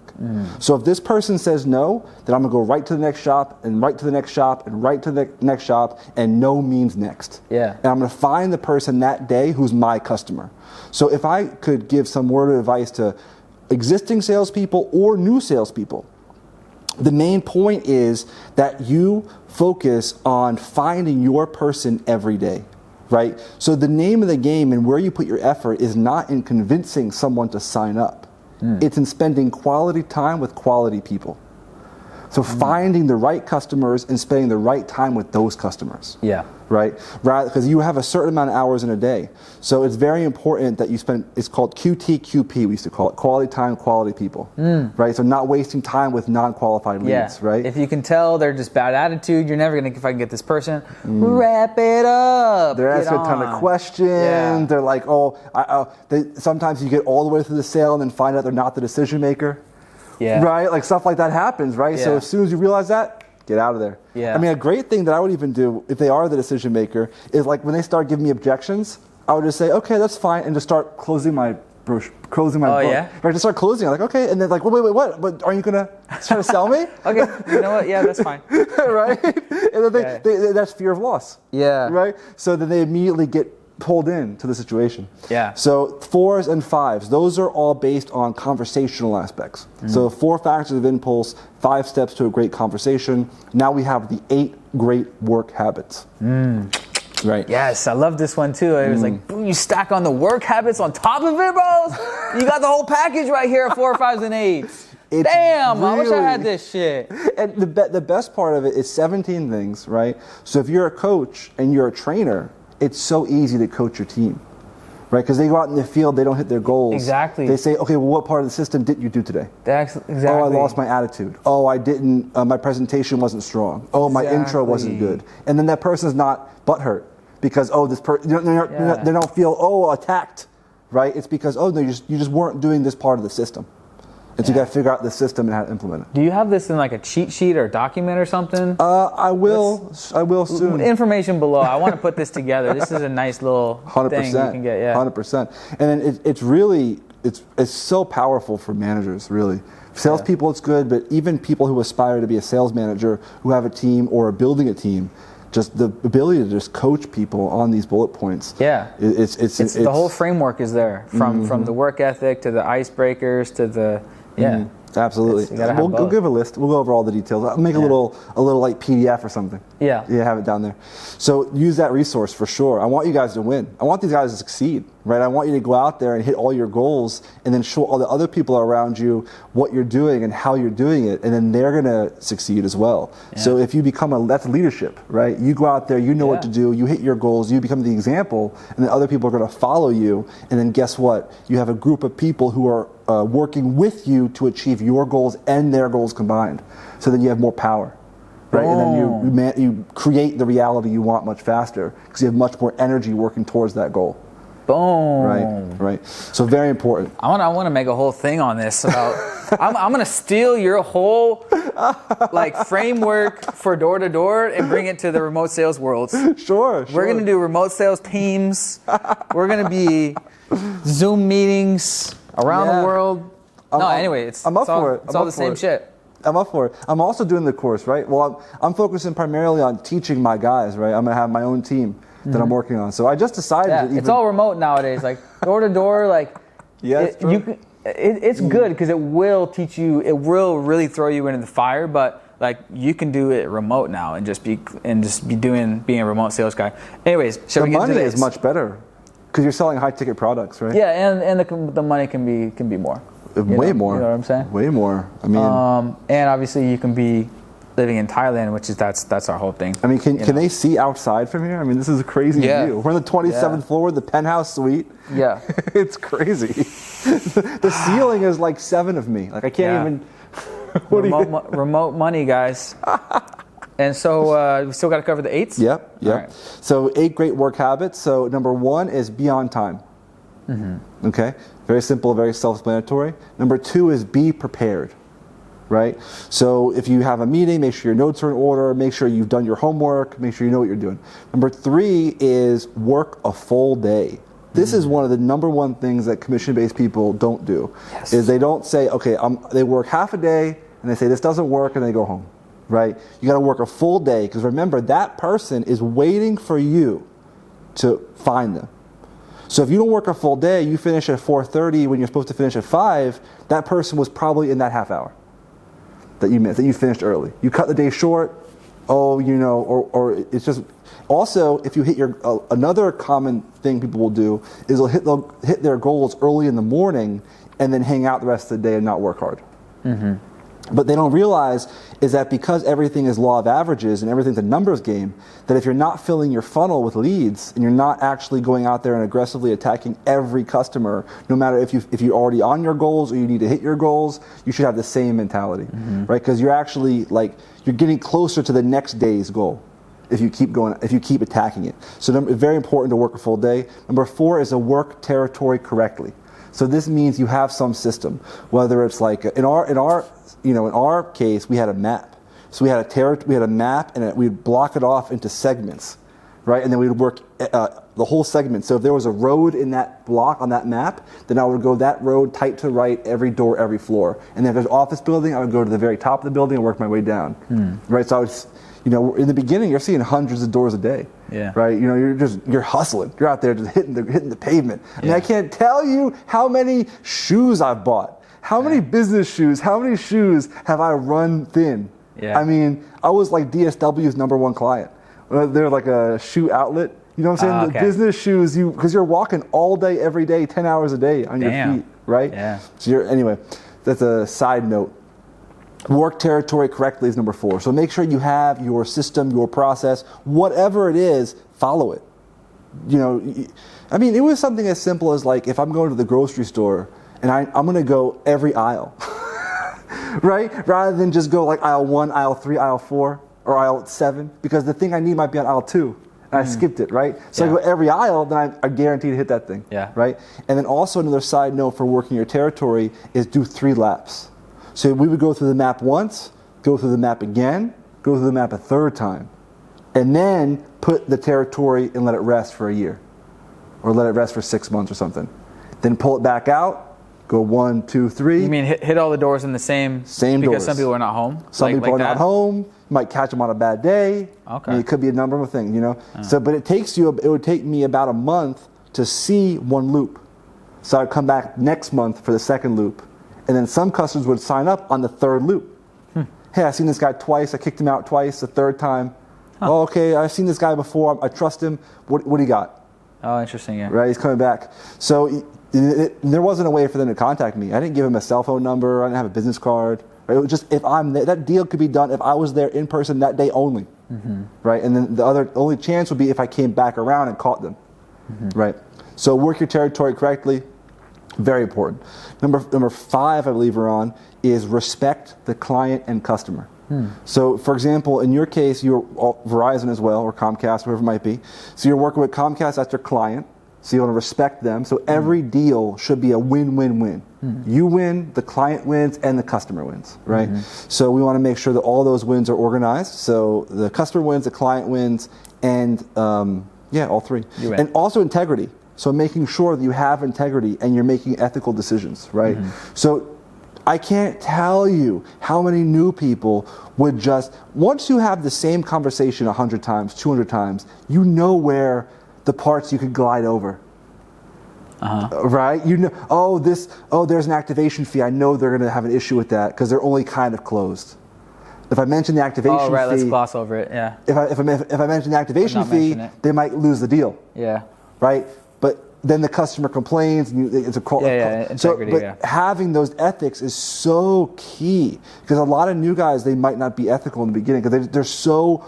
So if this person says no, then I'm going to go right to the next shop, and right to the next shop, and right to the next shop, and no means next. Yeah. And I'm going to find the person that day who's my customer. So if I could give some word of advice to existing salespeople or new salespeople, the main point is that you focus on finding your person every day, right? So the name of the game and where you put your effort is not in convincing someone to sign up. It's in spending quality time with quality people. So finding the right customers and spending the right time with those customers. Yeah. Right? Because you have a certain amount of hours in a day. So it's very important that you spend, it's called QTQP, we used to call it, quality time, quality people. Right? So not wasting time with non-qualified leads, right? If you can tell they're just bad attitude, you're never going to, if I can get this person, wrap it up. They're asking a ton of questions. Yeah. They're like, sometimes you get all the way through the sale and then find out they're not the decision maker. Yeah. Right? Like stuff like that happens, right? Yeah. So as soon as you realize that, get out of there. Yeah. I mean, a great thing that I would even do if they are the decision maker is like when they start giving me objections, I would just say, okay, that's fine, and just start closing my book. Yeah? Right, just start closing. I'm like, okay, and then like, wait, what? But are you gonna try to sell me? Okay, you know what? Yeah, that's fine. Right? And then that's fear of loss. Yeah. Right? So then they immediately get pulled into the situation. Yeah. So 4s and 5s, those are all based on conversational aspects. So 4 factors of impulse, 5 steps to a great conversation. Now we have the 8 great work habits. Right. Yes, I love this one too. It was like, boom, you stack on the work habits on top of it, bros. You got the whole package right here, 4, 5s, and 8s. Damn, I wish I had this shit. And the best part of it is 17 things, right? So if you're a coach and you're a trainer, it's so easy to coach your team, right? Because they go out in the field, they don't hit their goals. Exactly. They say, okay, well, what part of the system didn't you do today? Exactly. Oh, I lost my attitude. Oh, I didn't, my presentation wasn't strong. Oh, my intro wasn't good. And then that person's not butthurt because, oh, this person, they don't feel, attacked, right? It's because, no, you just weren't doing this part of the system. And so you got to figure out the system and how to implement it. Do you have this in like a cheat sheet or a document or something? I will soon. Information below. I want to put this together. This is a nice little 100%, thing you can get. Yeah, 100%. And then it's really so powerful for managers. Really, salespeople it's good, but even people who aspire to be a sales manager, who have a team or are building a team, just the ability to just coach people on these bullet points. Yeah, it's the whole framework is there from the work ethic to the icebreakers to the. Yeah, absolutely. We'll give a list. We'll go over all the details. I'll make a little like PDF or something. Yeah, have it down there. So use that resource for sure. I want you guys to win. I want these guys to succeed, right? I want you to go out there and hit all your goals, and then show all the other people around you what you're doing and how you're doing it, and then they're gonna succeed as well. Yeah. So if you become that's leadership, right? You go out there, you know what to do, you hit your goals, you become the example, and then other people are gonna follow you, and then guess what? You have a group of people who are working with you to achieve your goals and their goals combined. So then you have more power, right? And then you create the reality you want much faster because you have much more energy working towards that goal. Boom. Right. So very important. I want to make a whole thing on this about. I'm gonna steal your whole like framework for door to door and bring it to the remote sales world. Sure. We're gonna do remote sales teams. We're gonna be Zoom meetings around the world. Anyway, it's all the same shit. I'm up for it. I'm also doing the course, right? Well, I'm focusing primarily on teaching my guys, right? I'm gonna have my own team that I'm working on. So I just decided that it's all remote nowadays, like door to door, like it's good because it will teach you, it will really throw you into the fire, but like you can do it remote now and just be being a remote sales guy. Anyways, shall we get into this? The money is much better because you're selling high ticket products, right? Yeah, and the money can be more. Way more. You know what I'm saying? Way more. I mean, and obviously you can be living in Thailand, which is that's our whole thing. I mean, can they see outside from here? I mean, this is a crazy view. We're on the 27th floor, the penthouse suite. Yeah, it's crazy. The ceiling is like 7 of me. Like I can't even. Remote money, guys. And so we still got to cover the 8s. Yep. Right. So 8 great work habits. So number 1 is be on time. Okay, very simple, very self-explanatory. Number 2 is be prepared. Right? So if you have a meeting, make sure your notes are in order, make sure you've done your homework, make sure you know what you're doing. Number 3 is work a full day. This is one of the number 1 things that commission-based people don't do. Yes. Is they don't say, okay, they work half a day and they say this doesn't work and they go home. Right? You got to work a full day because remember that person is waiting for you to find them. So if you don't work a full day, you finish at 4:30 when you're supposed to finish at 5, that person was probably in that half hour that you missed, that you finished early. You cut the day short, or it's just, also if you hit another common thing people will do is they'll hit their goals early in the morning and then hang out the rest of the day and not work hard. But they don't realize is that because everything is law of averages and everything's a numbers game, that if you're not filling your funnel with leads and you're not actually going out there and aggressively attacking every customer, no matter if you're already on your goals or you need to hit your goals, you should have the same mentality, right? Because you're actually you're getting closer to the next day's goal if you keep attacking it. So it's very important to work a full day. Number 4 is to work territory correctly. So this means you have some system, whether it's like in our case, we had a map. So we had a map, and we'd block it off into segments, right? And then we'd work the whole segment. So if there was a road in that block on that map, then I would go that road tight to right, every door, every floor. And then if there's an office building, I would go to the very top of the building and work my way down, right? So I was, in the beginning, you're seeing hundreds of doors a day, right? You're hustling. You're out there just hitting the pavement. I mean, I can't tell you how many shoes I've bought. How many business shoes, how many shoes have I run thin? Yeah. I mean, I was like DSW's #1 client. They're like a shoe outlet. You know what I'm saying? The business shoes, because you're walking all day, every day, 10 hours a day on your feet, right? Yeah. So anyway, that's a side note. Work territory correctly is number 4. So make sure you have your system, your process, whatever it is, follow it. I mean, it was something as simple as like if I'm going to the grocery store and I'm going to go every aisle, right? Rather than just go like aisle 1, aisle 3, aisle 4, or aisle 7, because the thing I need might be on aisle 2. And I skipped it, right? So I go every aisle, then I guarantee to hit that thing, right? And then also another side note for working your territory is do 3 laps. So we would go through the map once, go through the map again, go through the map a 3rd time, and then put the territory and let it rest for a year, or let it rest for 6 months or something. Then pull it back out, go 1, 2, 3. You mean hit all the doors in the same doors? Because some people are not home? Some people are not home. You might catch them on a bad day. Okay. I mean, it could be a number of things, So, but it would take me about a month to see 1 loop. So I'd come back next month for the 2nd loop. And then some customers would sign up on the 3rd loop. Hey, I've seen this guy twice. I kicked him out twice. The 3rd time. Oh, okay. I've seen this guy before. I trust him. What do you got? Oh, interesting. Yeah. Right. He's coming back. So there wasn't a way for them to contact me. I didn't give him a cell phone number. I didn't have a business card. Right? It was just if I'm there, that deal could be done if I was there in person that day only. Right. And then the only chance would be if I came back around and caught them. Right. So work your territory correctly. Very important. Number 5, I believe we're on, is respect the client and customer. So, for example, in your case, you're Verizon as well, or Comcast, whoever it might be. So you're working with Comcast, that's your client. So you want to respect them. So every deal should be a win-win-win. You win, the client wins, and the customer wins, right? So we want to make sure that all those wins are organized. So the customer wins, the client wins, and all 3. And also integrity. So making sure that you have integrity and you're making ethical decisions, right? So I can't tell you how many new people would just, once you have the same conversation 100 times, 200 times, you know where the parts you could glide over. Right? There's an activation fee. I know they're going to have an issue with that because they're only kind of closed. If I mention the activation fee... let's gloss over it, yeah. If I mention the activation fee, they might lose the deal. Yeah. Right? But then the customer complains, and it's a call. Integrity, but having those ethics is so key because a lot of new guys, they might not be ethical in the beginning because they're so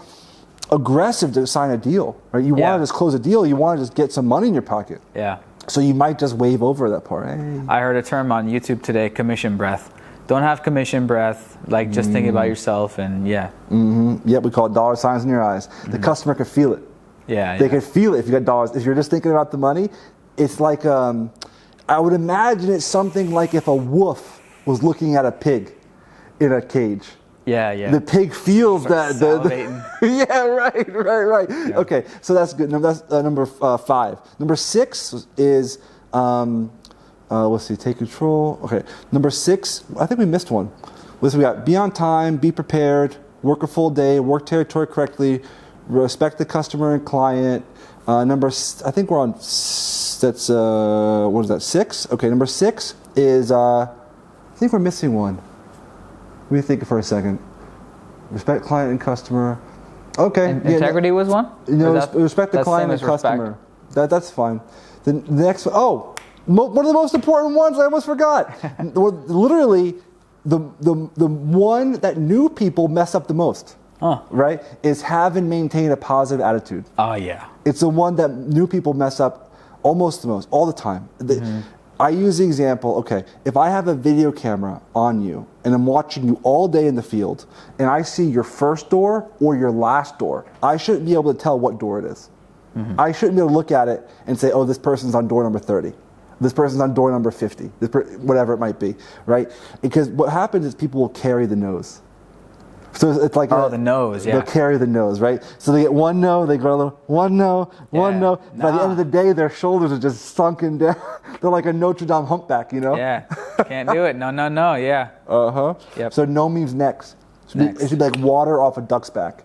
aggressive to sign a deal. Right? You want to just close a deal. You want to just get some money in your pocket. Yeah. So you might just wave over that part. Hey. I heard a term on YouTube today: commission breath. Don't have commission breath. Like just thinking about yourself and Yeah, we call it dollar signs in your eyes. The customer can feel it. They can feel it if you got dollars. If you're just thinking about the money. It's like, I would imagine it's something like if a wolf was looking at a pig in a cage. The pig feels that. Right. Yeah. Okay, so that's good. That's number 5. Number 6 is, let's see, take control. Okay, number 6, I think we missed one. We got be on time, be prepared, work a full day, work territory correctly, respect the customer and client. I think we're on. That's what is that? 6. Okay, number 6 is. I think we're missing one. Let me think for a second. Respect client and customer. Okay. Integrity was one. Respect the client and customer. That's fine. The next one. Oh, one of the most important ones. I almost forgot. Literally, the one that new people mess up the most. Right? Is have and maintain a positive attitude. Oh, yeah. It's the one that new people mess up almost the most, all the time. I use the example, okay, if I have a video camera on you and I'm watching you all day in the field and I see your first door or your last door, I shouldn't be able to tell what door it is. I shouldn't be able to look at it and say, oh, this person's on door number 30. This person's on door number 50. Whatever it might be, right? Because what happens is people will carry the nose. So it's like the nose, yeah. They'll carry the nose, right? So they get one no, they go a little, one no, one no. By the end of the day, their shoulders are just sunken down. They're like a Notre Dame humpback, you know? Yeah, can't do it. No, yeah. Uh-huh. Yep. So no means next. It should be like water off a duck's back.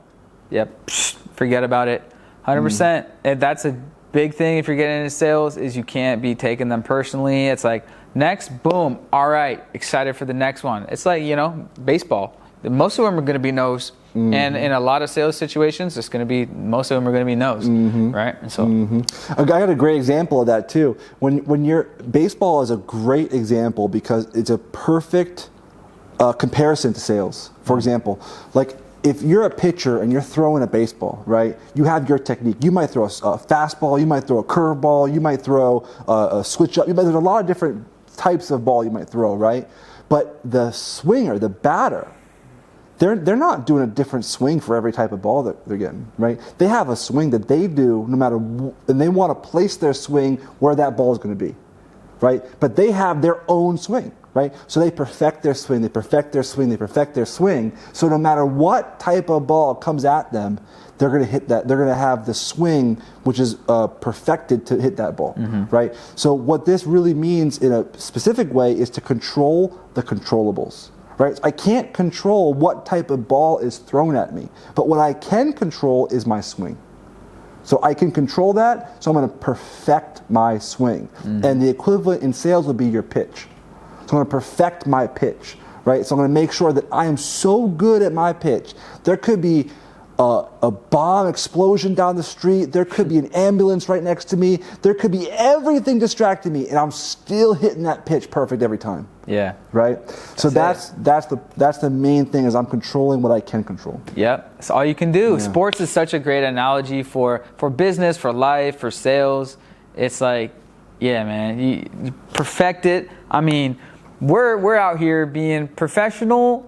Yep, psh, forget about it. 100%. And that's a big thing if you're getting into sales is you can't be taking them personally. It's like, next, boom, all right, excited for the next one. It's like, baseball. Most of them are going to be no's. And in a lot of sales situations, most of them are going to be no's, right? And so, I got a great example of that too. Baseball is a great example because it's a perfect comparison to sales. For example, like if you're a pitcher and you're throwing a baseball, right? You have your technique. You might throw a fastball, you might throw a curveball, you might throw a switch up. There's a lot of different types of ball you might throw, right? But the swinger, the batter, they're not doing a different swing for every type of ball that they're getting, right? They have a swing that they do no matter, and they want to place their swing where that ball is going to be, right? But they have their own swing, right? So they perfect their swing, they perfect their swing, they perfect their swing. So no matter what type of ball comes at them, they're going to hit that. They're going to have the swing which is perfected to hit that ball, right? So what this really means in a specific way is to control the controllables. Right? I can't control what type of ball is thrown at me, but what I can control is my swing. So I can control that, so I'm going to perfect my swing. And the equivalent in sales would be your pitch. So I'm going to perfect my pitch, right? So I'm going to make sure that I am so good at my pitch. There could be a bomb explosion down the street. There could be an ambulance right next to me. There could be everything distracting me, and I'm still hitting that pitch perfect every time. Yeah. Right. So that's the main thing is I'm controlling what I can control. Yep. That's all you can do. Yeah. Sports is such a great analogy for business, for life, for sales. It's like, yeah, man, you perfect it. I mean, we're out here being professional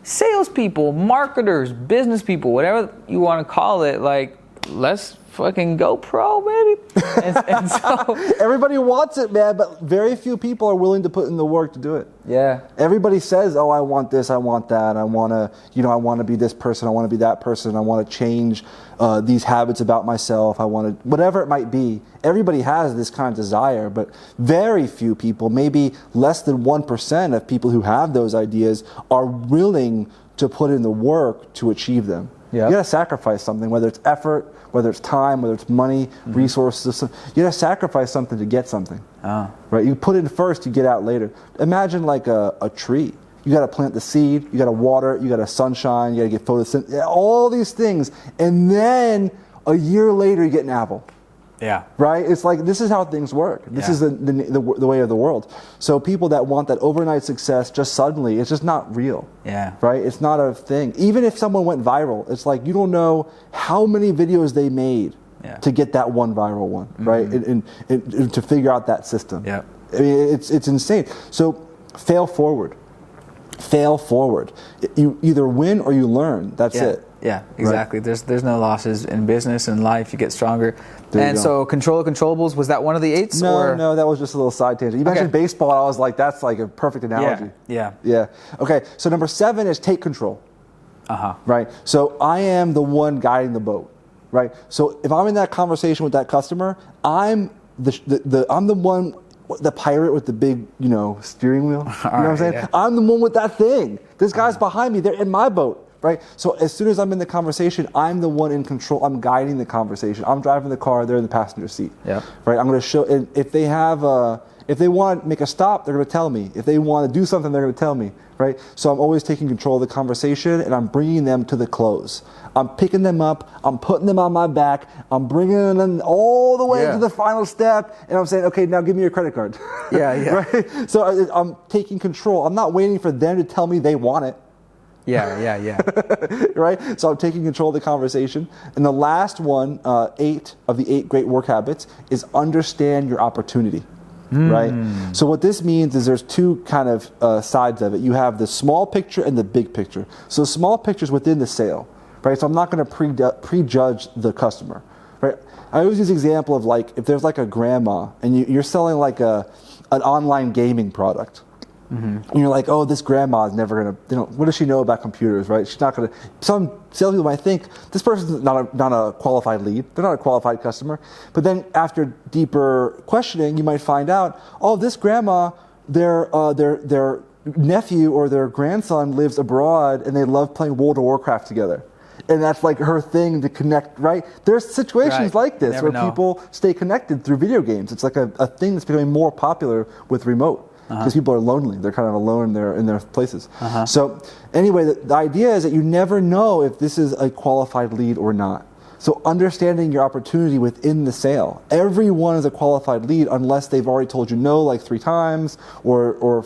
salespeople, marketers, business people, whatever you want to call it. Like, let's fucking go pro, baby. And so everybody wants it, man, but very few people are willing to put in the work to do it. Yeah. Everybody says, "Oh, I want this, I want that, I want to be this person, I want to be that person, I want to change these habits about myself, I want to," whatever it might be. Everybody has this kind of desire, but very few people, maybe less than 1% of people who have those ideas are willing to put in the work to achieve them. Yep. You got to sacrifice something, whether it's effort, whether it's time, whether it's money, resources. You got to sacrifice something to get something. Right? You put in first, you get out later. Imagine like a tree. You got to plant the seed, you got to water it, you got to sunshine, you got to get photosynthesis, all these things, and then a year later you get an apple. Yeah. Right? It's like, this is how things work. This is the way of the world. So people that want that overnight success just suddenly, it's just not real. Yeah. Right? It's not a thing. Even if someone went viral, it's like you don't know how many videos they made to get that one viral one, right? And to figure out that system. Yeah. I mean, it's insane. So fail forward. Fail forward. You either win or you learn. That's it. Yeah, exactly. Right? There's no losses in business and life. You get stronger. So control the controllables, was that one of the 8s? No, that was just a little side tangent. You mentioned baseball, and I was like, that's like a perfect analogy. Yeah. Okay, so number 7 is take control. Right? So I am the one guiding the boat. Right? So if I'm in that conversation with that customer, I'm the one, the pirate with the big, steering wheel. You know what I'm saying? Yeah. I'm the one with that thing. This guy's behind me. They're in my boat. Right? So as soon as I'm in the conversation, I'm the one in control. I'm guiding the conversation. I'm driving the car. They're in the passenger seat. Yeah. Right? I'm going to show. And if they want to make a stop, they're going to tell me. If they want to do something, they're going to tell me. Right? So I'm always taking control of the conversation, and I'm bringing them to the close. I'm picking them up. I'm putting them on my back. I'm bringing them all the way to the final step, and I'm saying, okay, now give me your credit card. Right? So I'm taking control. I'm not waiting for them to tell me they want it. Yeah. Right? So I'm taking control of the conversation. And the last one, 8 of the 8 great work habits, is understand your opportunity. Right? So what this means is there's 2 kind of sides of it. You have the small picture and the big picture. So the small picture is within the sale. Right? So I'm not going to prejudge the customer. Right? I always use the example of, like, if there's like a grandma and you're selling like an online gaming product. And you're like, oh, this grandma's never gonna, what does she know about computers, right? She's not gonna. Some salespeople might think this person's not a qualified lead. They're not a qualified customer. But then after deeper questioning, you might find out, oh, this grandma, their nephew or their grandson lives abroad, and they love playing World of Warcraft together. And that's like her thing to connect, right? There's situations like this where people stay connected through video games. It's like a thing that's becoming more popular with remote. Because people are lonely. They're kind of alone in their places. So anyway, the idea is that you never know if this is a qualified lead or not. So understanding your opportunity within the sale. Everyone is a qualified lead unless they've already told you no like 3 times or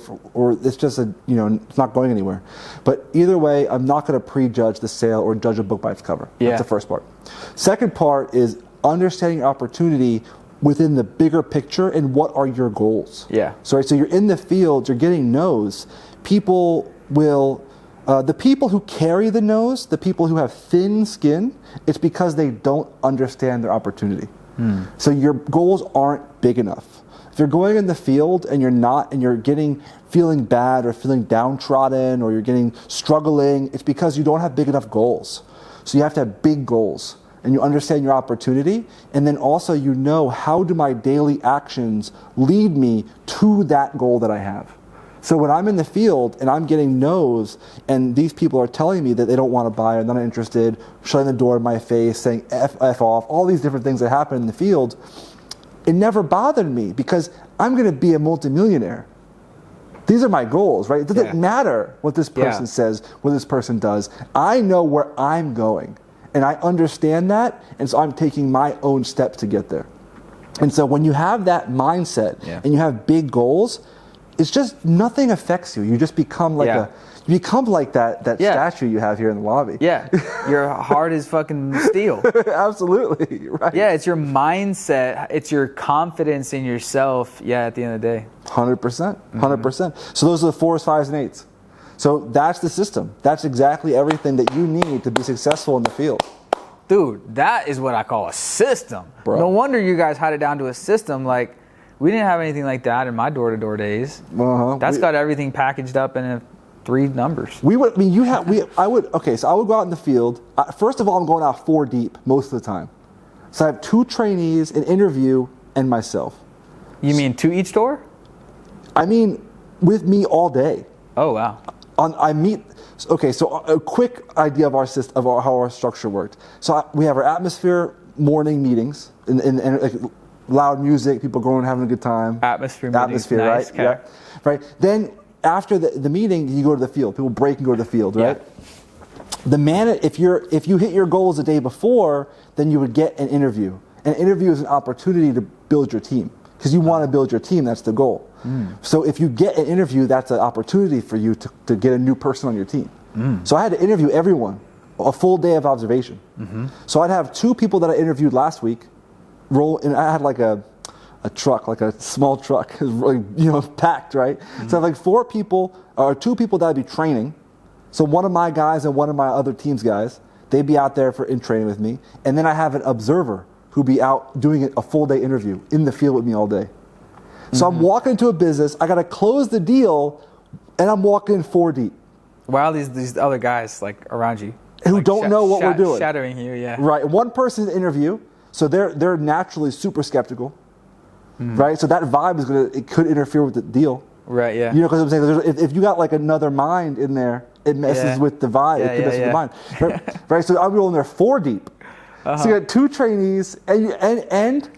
it's just it's not going anywhere. But either way, I'm not going to prejudge the sale or judge a book by its cover. That's the first part. Second part is understanding your opportunity within the bigger picture and what are your goals. So you're in the field, you're getting no's. People will, the people who carry the no's, the people who have thin skin, it's because they don't understand their opportunity. So your goals aren't big enough. If you're going in the field and you're feeling bad or feeling downtrodden or you're struggling, it's because you don't have big enough goals. So you have to have big goals. And you understand your opportunity, and then also how do my daily actions lead me to that goal that I have. So when I'm in the field and I'm getting no's, and these people are telling me that they don't want to buy or they're not interested, shutting the door in my face, saying F off, all these different things that happen in the field, it never bothered me because I'm going to be a multimillionaire. These are my goals, right? It doesn't matter what this person says, what this person does. I know where I'm going. And I understand that, and so I'm taking my own steps to get there. And so when you have that mindset and you have big goals, it's just nothing affects you. You just become like that statue you have here in the lobby. Your heart is fucking steel. Absolutely, right. It's your mindset. It's your confidence in yourself. At the end of the day. 100%. 100%. So those are the 4s, 5s, and 8s. So that's the system. That's exactly everything that you need to be successful in the field. Dude, that is what I call a system. Bro. No wonder you guys had it down to a system. Like, we didn't have anything like that in my door-to-door days. That's got everything packaged up in 3 numbers. So I would go out in the field. First of all, I'm going out 4 deep most of the time. So I have 2 trainees, an interview, and myself. You mean to each door? I mean, with me all day. Oh, wow. So a quick idea of our system, how our structure worked. So we have our atmosphere morning meetings and like loud music, people going having a good time. Atmosphere meetings, nice, right? Yeah, right. Then after the meeting, you go to the field. People break and go to the field, right? If you hit your goals the day before, then you would get an interview. An interview is an opportunity to build your team because you want to build your team. That's the goal. So if you get an interview, that's an opportunity for you to get a new person on your team. So I had to interview everyone, a full day of observation. So I'd have 2 people that I interviewed last week and I had like a truck, like a small truck, packed, right? So I have like 4 people, or 2 people that I'd be training. So one of my guys and one of my other team's guys, they'd be out there in training with me. And then I have an observer who'd be out doing a full day interview in the field with me all day. So I'm walking into a business, I got to close the deal, and I'm walking in 4 deep. While these other guys like around you who don't know what we're doing, shadowing you, right. One person in the interview, so they're naturally super skeptical, right? So that vibe it could interfere with the deal, right? Yeah, because I'm saying if you got like another mind in there, it messes with the vibe. It could mess with the mind, right? So I'm rolling there 4 deep. So you got 2 trainees, and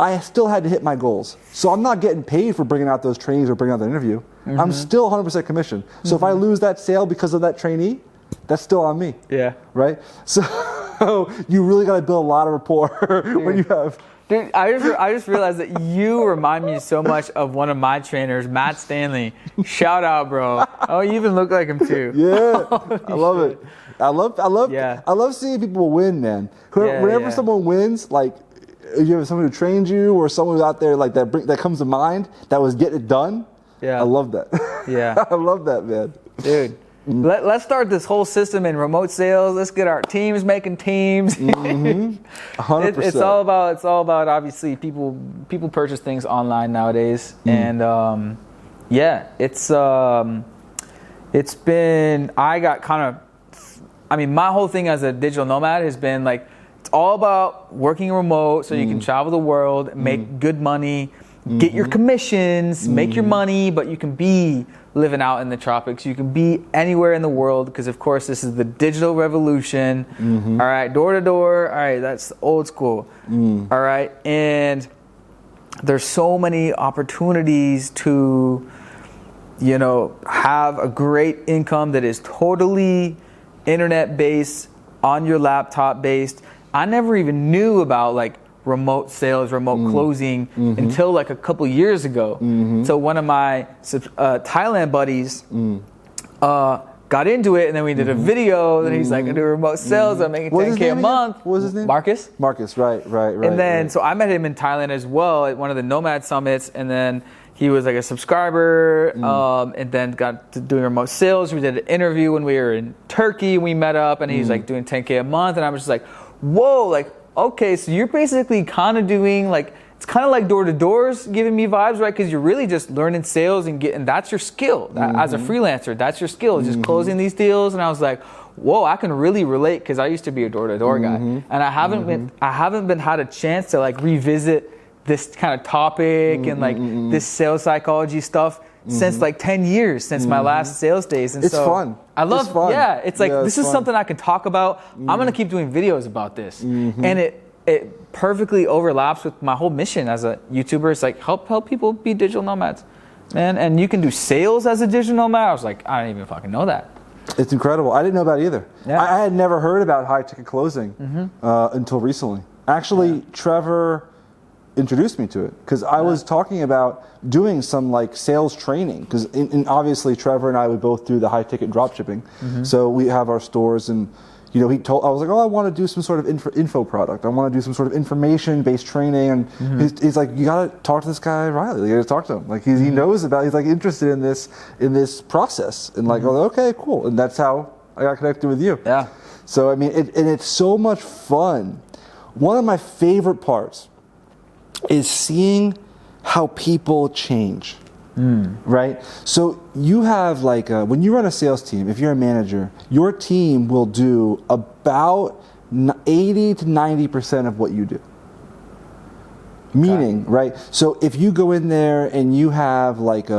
I still had to hit my goals. So I'm not getting paid for bringing out those trainees or bringing out the interview. I'm still 100% commission. So if I lose that sale because of that trainee, that's still on me. Right? So you really got to build a lot of rapport when you have... Dude, I just realized that you remind me so much of one of my trainers, Matt Stanley. Shout out, bro. Oh, you even look like him too. Yeah, I love it. I love seeing people win, man. Whenever someone wins, like... you have someone who trained you or someone who's out there like that comes to mind that was getting it done. I love that. I love that, man. Dude, let's start this whole system in remote sales. Let's get our teams making teams. 100%. It's all about obviously people purchase things online nowadays, and Yeah, it's been, my whole thing as a digital nomad has been like, it's all about working remote so you can travel the world, make good money, get your commissions, make your money, but you can be living out in the tropics. You can be anywhere in the world because, of course, this is the digital revolution. All right, door to door. All right, that's old school. All right, and there's so many opportunities to, have a great income that is totally internet based, on your laptop based. I never even knew about like remote sales, remote closing until like a couple years ago. So one of my Thailand buddies got into it, and then we did a video. And he's like, I do remote sales. I'm making $10K a month. What was his name? Marcus. Marcus, right. And then so I met him in Thailand as well at one of the Nomad summits, and then he was like a subscriber, and then got to doing remote sales. We did an interview when we were in Turkey. We met up, and he's like doing $10K a month, and I was just like, whoa, like, okay, so you're basically kind of doing like, it's kind of like door to doors giving me vibes, right? Because you're really just learning sales and that's your skill as a freelancer. That's your skill, just closing these deals. And I was like, whoa, I can really relate because I used to be a door to door guy, and I haven't been had a chance to like revisit this kind of topic and like this sales psychology stuff since like 10 years, since my last sales days. And it's so fun. I love, it's fun. Yeah, it's like, this is fun. something I can talk about. I'm going to keep doing videos about this. And it perfectly overlaps with my whole mission as a YouTuber. It's like, help people be digital nomads, man. And you can do sales as a digital nomad. I was like, I didn't even fucking know that. It's incredible. I didn't know about it either. Yeah. I had never heard about high ticket closing until recently. Actually, Trevor introduced me to it because I was talking about doing some like sales training because obviously Trevor and I, we both do the high ticket drop shipping. So we have our stores, and I was like, oh, I want to do some sort of info product. I want to do some sort of information based training. And he's like, you got to talk to this guy, Riley. You got to talk to him. Like he knows about, he's like interested in this process, and like, oh, okay, cool. And that's how I got connected with you. Yeah. So I mean, it's so much fun. One of my favorite parts is seeing how people change, right? So you have like, when you run a sales team, if you're a manager, your team will do about 80 to 90% of what you do. Meaning, right? So if you go in there and you have like,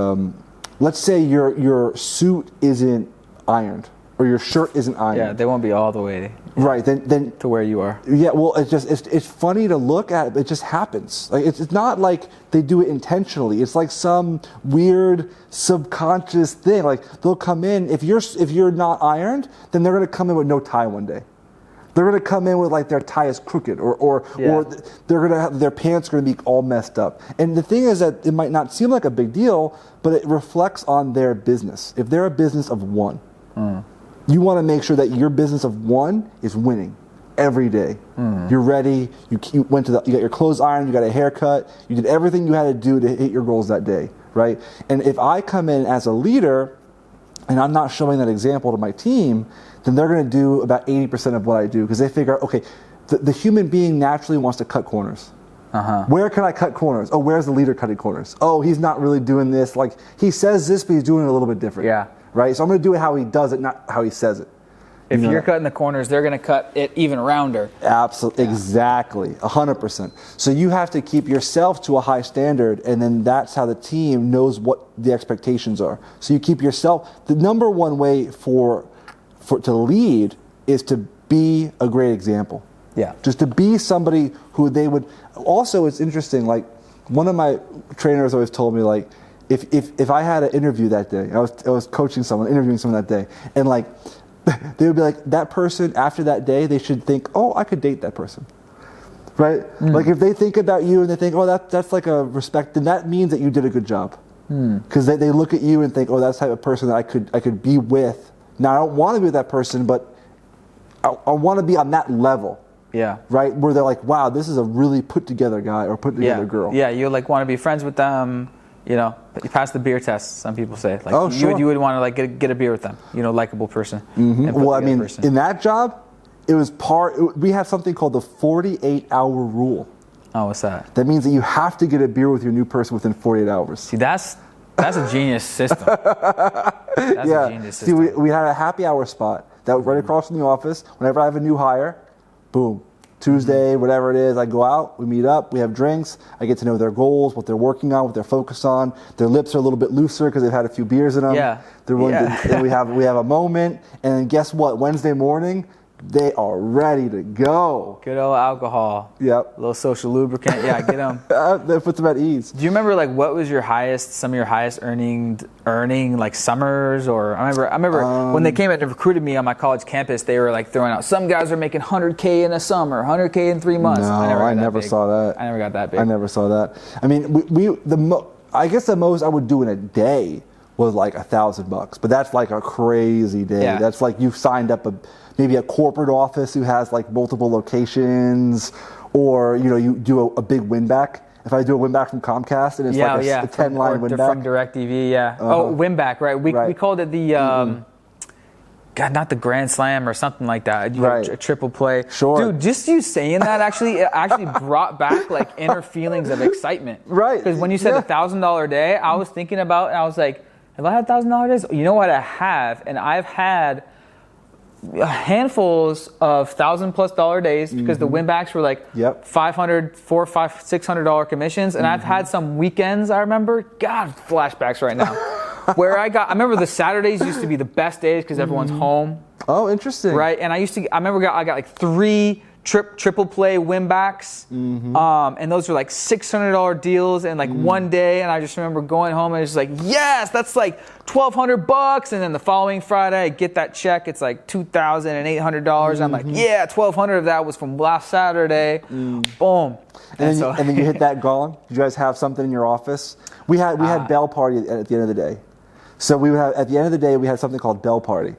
let's say your suit isn't ironed or your shirt isn't ironed. Yeah, they won't be all the way right. Then to where you are. Yeah, well, it's funny to look at, but it just happens. Like it's not like they do it intentionally. It's like some weird subconscious thing. Like they'll come in, if you're not ironed, then they're gonna come in with no tie one day. They're gonna come in with like their tie is crooked, or they're gonna have their pants are gonna be all messed up. And the thing is that it might not seem like a big deal, but it reflects on their business. If they're a business of one, you want to make sure that your business of one is winning every day. You're ready. You went you got your clothes ironed. You got a haircut. You did everything you had to do to hit your goals that day, right? And if I come in as a leader, and I'm not showing that example to my team, then they're going to do about 80% of what I do because they figure, okay, the human being naturally wants to cut corners. Where can I cut corners? Oh, where's the leader cutting corners? Oh, he's not really doing this. Like he says this, but he's doing it a little bit different. Yeah. Right? So I'm going to do it how he does it, not how he says it. If you're cutting the corners, they're going to cut it even rounder. Absolutely. Yeah. Exactly. 100%. So you have to keep yourself to a high standard, and then that's how the team knows what the expectations are. So you keep yourself. The number one way to lead is to be a great example. Yeah. Just to be somebody who they would. Also, it's interesting. Like one of my trainers always told me, like, if I had an interview that day, I was coaching someone, interviewing someone that day, and like they would be like, that person after that day, they should think, oh, I could date that person, right? Like if they think about you and they think, oh, that's like a respect, then that means that you did a good job, because they look at you and think, oh, that's the type of person that I could be with. Now I don't want to be with that person, but I want to be on that level. Yeah. Right? Where they're like, wow, this is a really put together guy or put together girl. Yeah, you like want to be friends with them. You pass the beer test. Some people say, like, oh, sure. you would want to like get a beer with them. Likable person. Well, I mean, in that job, it was we have something called the 48-hour rule. Oh, what's that? That means that you have to get a beer with your new person within 48 hours. See, that's That's a genius system. That's a genius See, system. we had a happy hour spot that was right across from the office. Whenever I have a new hire, boom. Tuesday, whatever it is, I go out, we meet up, we have drinks, I get to know their goals, what they're working on, what they're focused on. Their lips are a little bit looser because they've had a few beers in them. Yeah. And we have a moment, and then guess what? Wednesday morning, they are ready to go. Good old alcohol. Yep. A little social lubricant. Yeah, get them. That puts them at ease. Do you remember like what was some of your highest earning like summers? Or I remember when they came out and recruited me on my college campus, they were like throwing out some guys are making $100K in a summer, $100K in 3 months. No, I never saw that. I never got that big. I never saw that. I mean, I guess the most I would do in a day was like $1,000, but that's like a crazy day. Yeah. That's like you've signed up maybe a corporate office who has like multiple locations, or you do a big win back. If I do a win back from Comcast and it's a 10-line win back from DirecTV, yeah. Win back, right? We called it the God, not the Grand Slam or something like that. Right. A triple play. Sure. Dude, just you saying that it actually brought back like inner feelings of excitement. Right. Because when you said $1,000 day, I was thinking about, and I was like, have I had $1,000 days? You know what I have? And I've had handfuls of $1,000+ days because the win backs were like $500, $400, $500, $600 commissions. And I've had some weekends, I remember, God, flashbacks right now, where I remember the Saturdays used to be the best days because everyone's home. Oh, interesting. Right. And I remember I got like 3 triple play win backs. And those were like $600 deals in like one day. And I just remember going home and it's like, yes, that's like $1,200. And then the following Friday, I get that check. It's like $2,800. I'm like, yeah, $1,200 of that was from last Saturday. Boom. And then you hit that gong. Did you guys have something in your office? We had bell party at the end of the day. So we would have, at the end of the day, we had something called bell party.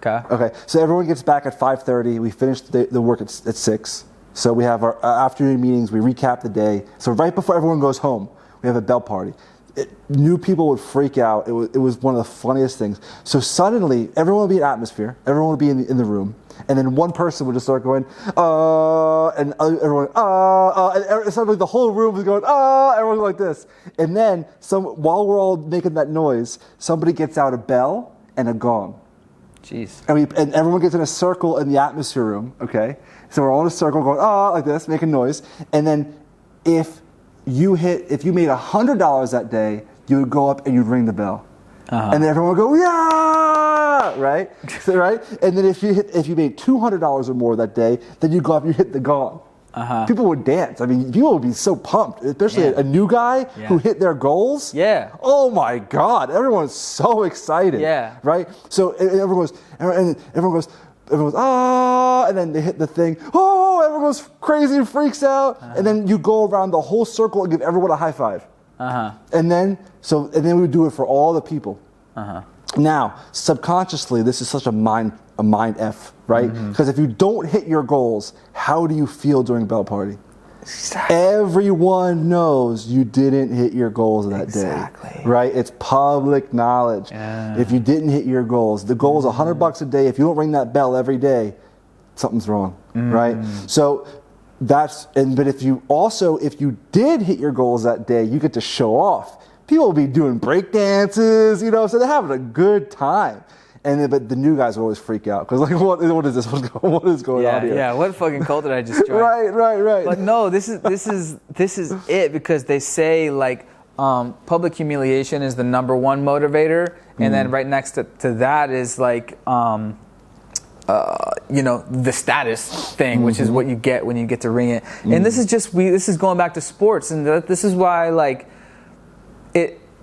Okay. So everyone gets back at 5:30. We finish the work at 6. So we have our afternoon meetings. We recap the day. So right before everyone goes home, we have a bell party. New people would freak out. It was one of the funniest things. So suddenly, everyone would be in atmosphere. Everyone would be in the room. And then one person would just start going, and everyone, and suddenly the whole room was going, everyone like this. And then while we're all making that noise, somebody gets out a bell and a gong. Jeez. And everyone gets in a circle in the atmosphere room, okay? So we're all in a circle going, like this, making noise. And then if you made $100 that day, you would go up and you'd ring the bell. And then everyone would go, yeah, right? Right? And then if you made $200 or more that day, then you go up and you hit the gong. People would dance. I mean, people would be so pumped, especially a new guy who hit their goals. Yeah. Oh my God, everyone's so excited. Yeah. Right? So everyone goes, and then they hit the thing. Oh, everyone goes crazy and freaks out. And then you go around the whole circle and give everyone a high five. And then we would do it for all the people. Now, subconsciously, this is such a mind F, right? Because if you don't hit your goals, how do you feel during bell party? Exactly. Everyone knows you didn't hit your goals that day, right? It's public knowledge. Yeah. If you didn't hit your goals, the goal is $100 a day. If you don't ring that bell every day, something's wrong, right? So but if you did hit your goals that day, you get to show off. People will be doing break dances, so they're having a good time. But the new guys will always freak out because like, what is this? What is going on here? Yeah, what fucking cult did I just join? Right. But no, this is it because they say like public humiliation is the #1 motivator, and then right next to that is like the status thing, which is what you get when you get to ring it. And this is going back to sports, and this is why like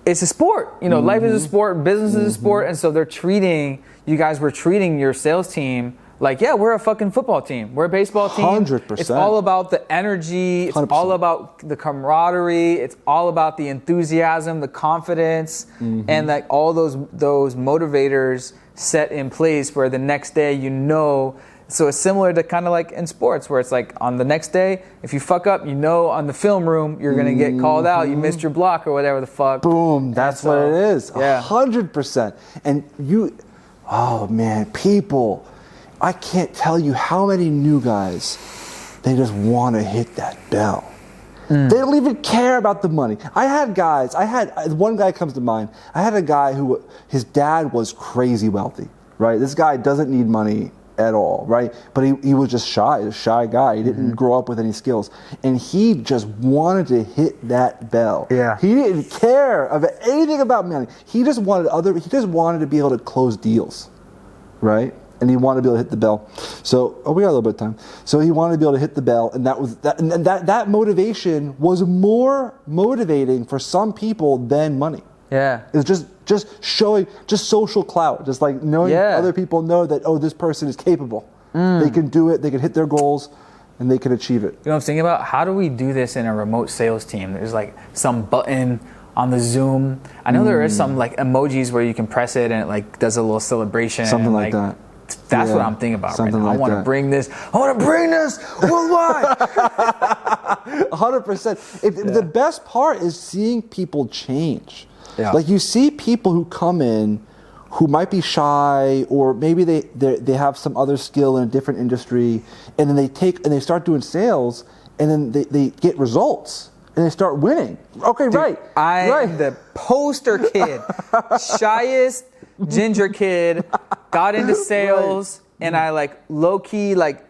it's a sport. Life is a sport, business is a sport, and so you guys were treating your sales team like, yeah, we're a fucking football team. We're a baseball team. 100%. It's all about the energy. It's 100%. all about the camaraderie. It's all about the enthusiasm, the confidence, and like all those motivators set in place where the next day so it's similar to kind of like in sports where it's like on the next day, if you fuck up, on the film room, you're going to get called out. You missed your block or whatever the fuck. Boom. That's what it is. Yeah. 100%. And oh man, people, I can't tell you how many new guys, they just want to hit that bell. They don't even care about the money. One guy comes to mind. I had a guy who, his dad was crazy wealthy, right? This guy doesn't need money at all, right? But he was just shy, a shy guy. He didn't grow up with any skills. And he just wanted to hit that bell. Yeah. He didn't care of anything about money. He just wanted to be able to close deals, right? And he wanted to be able to hit the bell. So, we got a little bit of time. So he wanted to be able to hit the bell, and that motivation was more motivating for some people than money. Yeah. It's just showing, just social clout, just like knowing other people know that, oh, this person is capable. They can do it, they can hit their goals, and they can achieve it. You know what I'm thinking about? How do we do this in a remote sales team? There's like some button on the Zoom. I know there is some like emojis where you can press it and it like does a little celebration. Something like that. That's what I'm thinking about right now. I want to bring this worldwide. 100%. The best part is seeing people change. Yeah. Like you see people who come in who might be shy, or maybe they have some other skill in a different industry, and then they start doing sales, and then they get results. And they start winning. Okay, dude, right. I'm the poster kid, shyest ginger kid, got into sales, and I like low key, like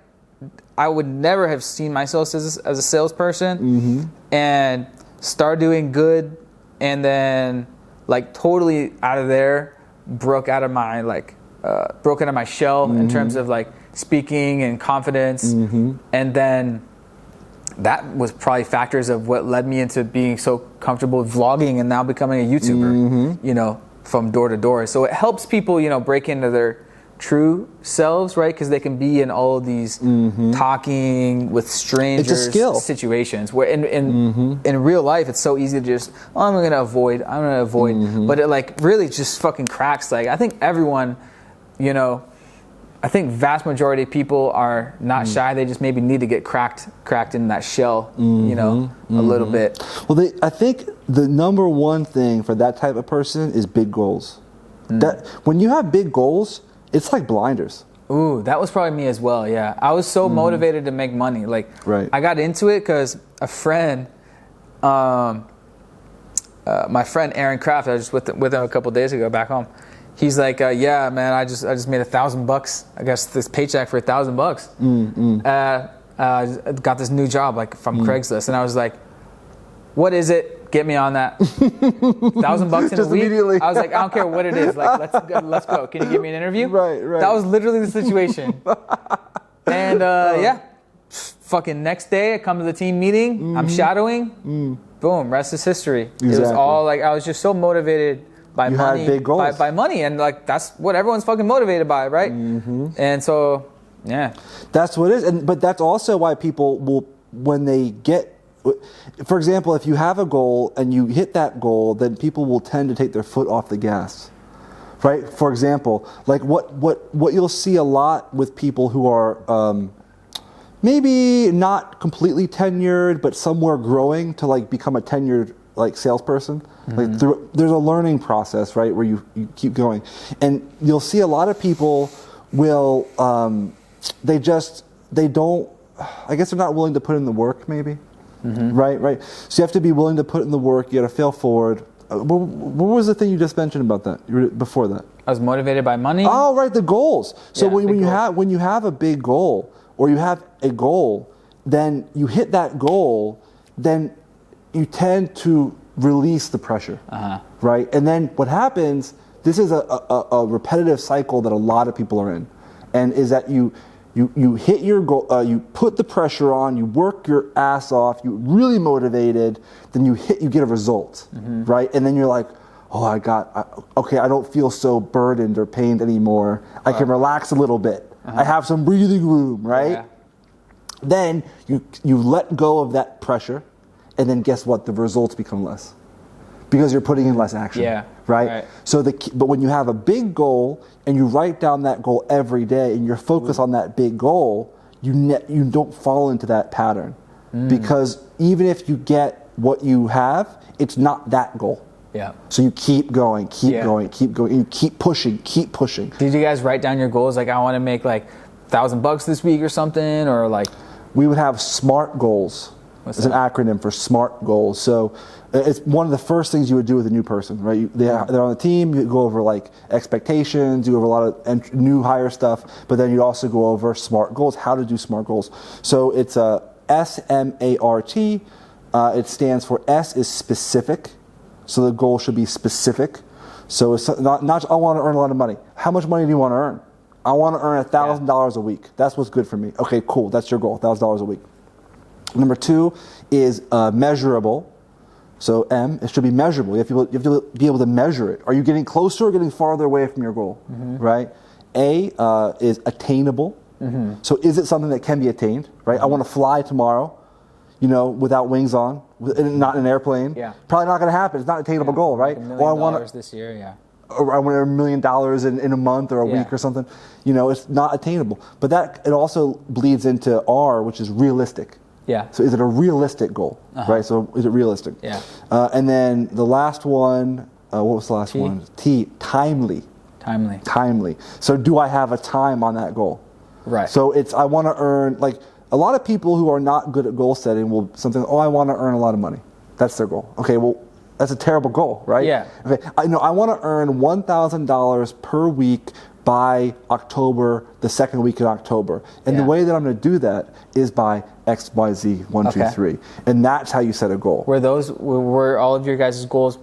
I would never have seen myself as a salesperson, and start doing good, and then like totally out of there, broke out of my shell in terms of like speaking and confidence, and then that was probably factors of what led me into being so comfortable vlogging and now becoming a YouTuber, you know, from door to door. So it helps people, you know, break into their true selves, right? Because they can be in all of these talking with strangers situations where in real life it's so easy to just, I'm gonna avoid, but it like really just fucking cracks. Like I think everyone, you know, I think vast majority of people are not shy. They just maybe need to get cracked in that shell, you know, a little bit. Well, I think the number one thing for that type of person is big goals. That when you have big goals, it's like blinders. Ooh, that was probably me as well. Yeah, I was so motivated to make money. Like, I got into it because a friend, my friend Aaron Kraft, I was with him a couple days ago back home. He's like, yeah, man, I just made $1,000. I got this paycheck for $1,000. Got this new job like from Craigslist, and I was like, what is it? Get me on that. $1,000 in a week. Immediately. I was like, I don't care what it is. Like, let's go. Can you give me an interview? Right. That was literally the situation. And fucking next day, I come to the team meeting. I'm shadowing. Boom. Rest is history. Exactly. It was all like I was just so motivated by money. Had big goals. By money, and like that's what everyone's fucking motivated by, right? And so, yeah. That's what it is. But that's also why people will, when they get. For example, if you have a goal and you hit that goal, then people will tend to take their foot off the gas, right? For example, like what you'll see a lot with people who are maybe not completely tenured, but somewhere growing to like become a tenured like salesperson. Like there's a learning process, right, where you keep going, and you'll see a lot of people will they don't. I guess they're not willing to put in the work, maybe. Right. So you have to be willing to put in the work. You got to fail forward. What was the thing you just mentioned about that? Before that, I was motivated by money. Oh, right, the goals. So when you have a big goal, or you have a goal, then you hit that goal, then you tend to release the pressure, right? And then what happens? This is a repetitive cycle that a lot of people are in, and is that you hit your goal, you put the pressure on, you work your ass off, you're really motivated, then you get a result, right? And then you're like, oh, I don't feel so burdened or pained anymore. I can relax a little bit. I have some breathing room, right? Yeah. Then you let go of that pressure, and then guess what? The results become less because you're putting in less action. Yeah. Right? So but when you have a big goal and you write down that goal every day and you're focused on that big goal, you don't fall into that pattern, because even if you get what you have, it's not that goal. Yeah. So you keep going, and you keep pushing. Did you guys write down your goals? Like, I want to make like $1,000 this week or something, or like? We would have SMART goals. It's an acronym for SMART goals. So it's one of the first things you would do with a new person, right? They're on the team, you go over like expectations, you go over a lot of new hire stuff, but then you also go over SMART goals, how to do SMART goals. So it's a SMART. It stands for S is specific. So the goal should be specific. So it's not I want to earn a lot of money. How much money do you want to earn? I want to earn $1,000 a week. That's what's good for me. Okay, cool. That's your goal, $1,000 a week. Number 2 is measurable. So M, it should be measurable. You have to be able to measure it. Are you getting closer or getting farther away from your goal? Right? A is attainable. So is it something that can be attained? Right? I want to fly tomorrow, without wings on, not in an airplane. Yeah. Probably not going to happen. It's not an attainable goal, right? Like $1 million this year, yeah. Or I want to earn $1 million in a month or a week or something. It's not attainable. But it also bleeds into R, which is realistic. Yeah. So is it a realistic goal, right? So is it realistic? Yeah. And then the last one, what was the last one? T, timely. Timely. So do I have a time on that goal? Right. So I want to earn, like a lot of people who are not good at goal setting will I want to earn a lot of money. That's their goal. Okay, well, that's a terrible goal, right? Yeah. Okay, I want to earn $1,000 per week by October, the second week in October. And the way that I'm going to do that is by X, Y, Z, 1, 2, 3. And that's how you set a goal. Were all of your guys' goals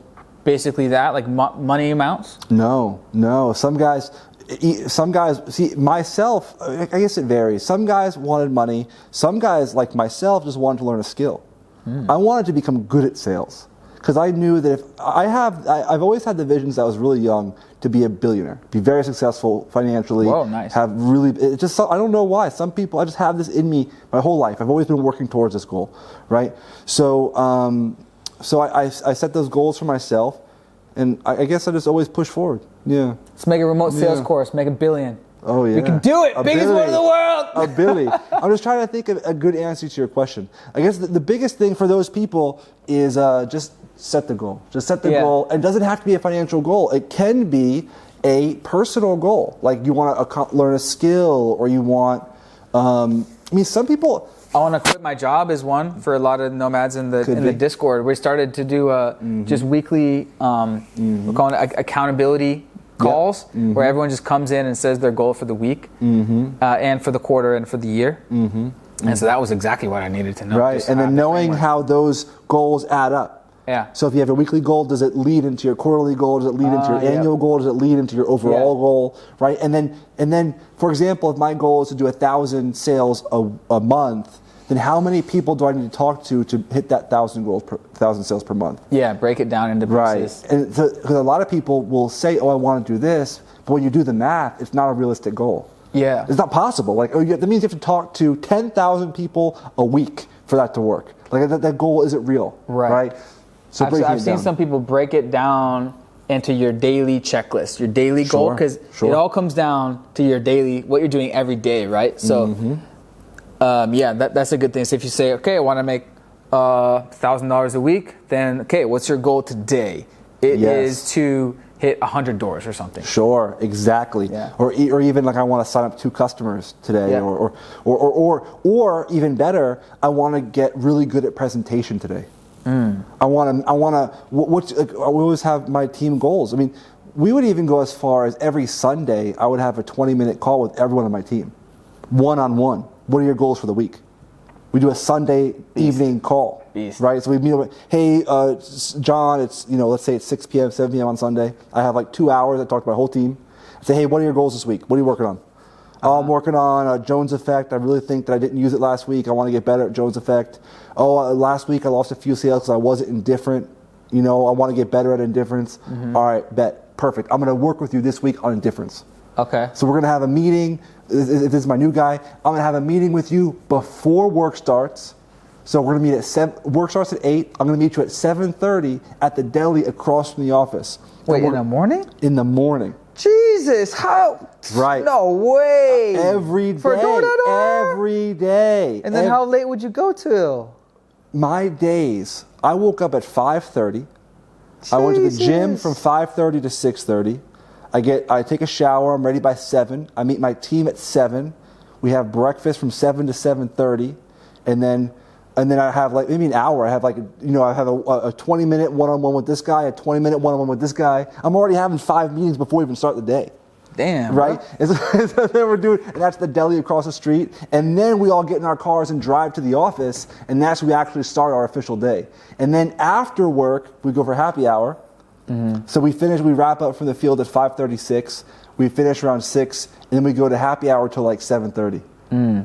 basically that, like money amounts? No. Some guys, see, myself, I guess it varies. Some guys wanted money. Some guys, like myself, just wanted to learn a skill. I wanted to become good at sales. Because I knew that I've always had the visions that I was really young to be a billionaire, be very successful financially. Whoa, nice. I don't know why. Some people, I just have this in me my whole life. I've always been working towards this goal, right? So, I set those goals for myself, and I guess I just always push forward. Yeah. Let's make a remote sales course, make $1 billion. Oh yeah. We can do it. Biggest one in the world. A billy. I'm just trying to think of a good answer to your question. I guess the biggest thing for those people is just set the goal. Just set the goal. It doesn't have to be a financial goal. It can be a personal goal. Like you want to learn a skill, or you want. Some people. I want to quit my job is one for a lot of nomads in the Discord. We started to do just weekly. We're calling it accountability calls, where everyone just comes in and says their goal for the week, and for the quarter and for the year. And so that was exactly what I needed to know. Right, and then knowing how those goals add up. Yeah. So if you have a weekly goal, does it lead into your quarterly goal? Does it lead into your annual goal? Does it lead into your overall goal? Right, and then, for example, if my goal is to do 1,000 sales a month, then how many people do I need to talk to hit that 1,000 sales per month? Yeah, break it down into pieces. Right, and because a lot of people will say, "Oh, I want to do this," but when you do the math, it's not a realistic goal. Yeah, it's not possible. Like, that means you have to talk to 10,000 people a week for that to work. Like that goal isn't real. Right. So I've seen some people break it down into your daily checklist, your daily goal, because it all comes down to your daily, what you're doing every day, right? So, that's a good thing. So if you say, okay, I want to make $1,000 a week, then okay, what's your goal today? It is to hit 100 doors or something. Sure, exactly. Yeah. Or even like I want to sign up 2 customers today, or even better, I want to get really good at presentation today. I want to. We always have my team goals. I mean, we would even go as far as every Sunday I would have a 20-minute call with everyone on my team, one-on-one. What are your goals for the week? We do a Sunday evening call, right? So we meet up. Hey, John, it's let's say it's 6 p.m., 7 p.m. on Sunday. I have like 2 hours. I talk to my whole team. I say, hey, what are your goals this week? What are you working on? Oh, I'm working on Jones Effect. I really think that I didn't use it last week. I want to get better at Jones Effect. Oh, last week I lost a few sales because I wasn't indifferent. I want to get better at indifference. All right, bet. Perfect. I'm going to work with you this week on indifference. Okay. So we're going to have a meeting. If this is my new guy, I'm going to have a meeting with you before work starts. So we're going to meet at 7. Work starts at 8. I'm going to meet you at 7:30 at the deli across from the office. Wait, in the morning? In the morning. Jesus, how? Right. No way. Every day. For door-to-door? Every day. And then how late would you go till? My days, I woke up at 5:30. I went to the gym from 5:30 to 6:30. I take a shower. I'm ready by 7. I meet my team at 7. We have breakfast from 7 to 7:30, and then And then I have like maybe an hour. I have like, I have a 20-minute one-on-one with this guy, a 20-minute one-on-one with this guy. I'm already having 5 meetings before we even start the day. Damn. Right? And so then we're doing, and that's the deli across the street. And then we all get in our cars and drive to the office, and that's when we actually start our official day. And then after work, we go for happy hour. So we wrap up from the field at 5:36. We finish around 6, and then we go to happy hour till like 7:30.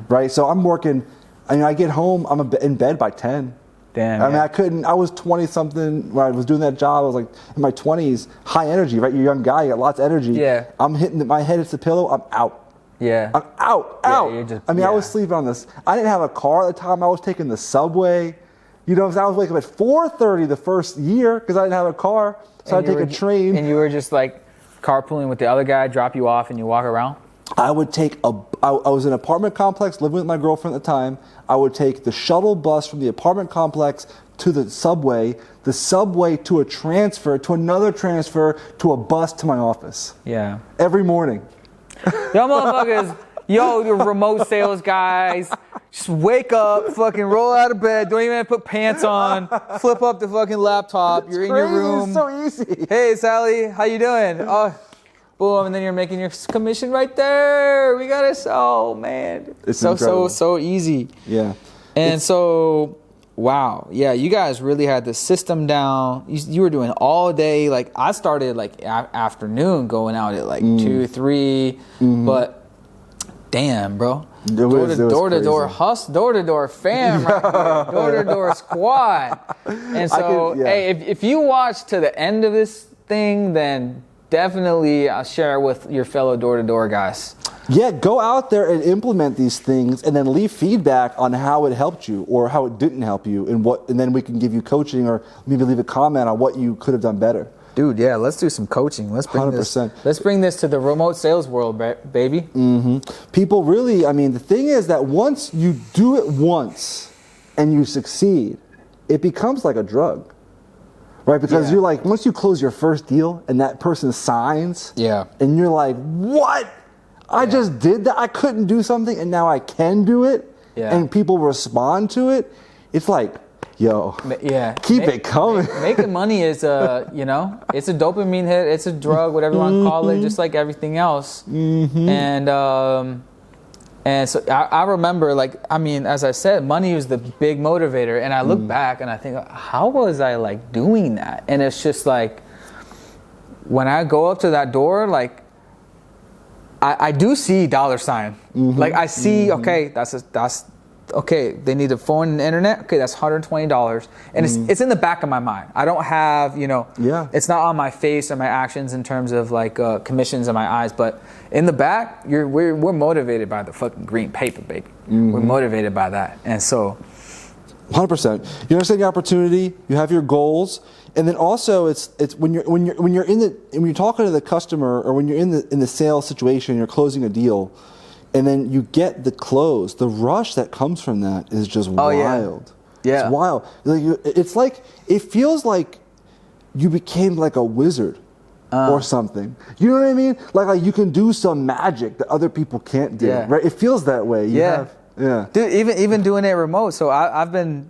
Right? So I'm working, I get home, I'm in bed by 10. Damn. I was 20 something when I was doing that job. I was like in my 20s, high energy, right? You're a young guy, you got lots of energy. Yeah. I'm hitting, my head hits the pillow, I'm out. Yeah. I'm out. I was sleeping on this. I didn't have a car at the time. I was taking the subway. I was waking up at 4:30 the first year because I didn't have a car. So I'd take a train. And you were just like carpooling with the other guy, drop you off, and you walk around? I was in an apartment complex, living with my girlfriend at the time. I would take the shuttle bus from the apartment complex to the subway to a transfer, to another transfer, to a bus to my office. Yeah. Every morning. Y'all motherfuckers, the remote sales guys, just wake up, fucking roll out of bed, don't even have to put pants on, flip up the fucking laptop, you're in your room. It's so easy. Hey, Sally, how you doing? Oh, boom, and then you're making your commission right there. We got it. Oh, man. It's so easy. Yeah. And wow. Yeah, you guys really had the system down. You were doing all day. Like, I started like afternoon going out at like 2, 3. But damn, bro. Door to door fam right here. Door to door squad. And so, hey, if you watch to the end of this thing, then definitely I'll share with your fellow door-to-door guys. Yeah, go out there and implement these things and then leave feedback on how it helped you or how it didn't help you and then we can give you coaching or maybe leave a comment on what you could have done better. Dude, yeah, let's do some coaching. Let's bring 100%. Let's bring this to the remote sales world, baby. Mm-hmm. People really, the thing is that once you do it once and you succeed, it becomes like a drug. Right, because you're like, once you close your first deal and that person signs, and you're like, what? I just did that. I couldn't do something, and now I can do it, and people respond to it. It's like, keep it coming. Making money is it's a dopamine hit. It's a drug, whatever you want to call it, just like everything else. And so I remember, as I said, money was the big motivator. And I look back and I think, how was I doing that? And it's just like, when I go up to that door, I do see dollar sign. I see, okay, that's okay. They need a phone and internet. Okay, that's $120. And it's in the back of my mind. I don't have, it's not on my face or my actions in terms of commissions in my eyes, but in the back, we're motivated by the fucking green paper, baby. We're motivated by that. And so 100%. You understand the opportunity, you have your goals, and then also it's when you're talking to the customer or when you're in the sales situation, you're closing a deal, and then you get the close. The rush that comes from that is just wild. Yeah. It's wild. It feels like you became like a wizard or something. You know what I mean? Like you can do some magic that other people can't do. Right? It feels that way. Dude, even doing it remote. So I've been,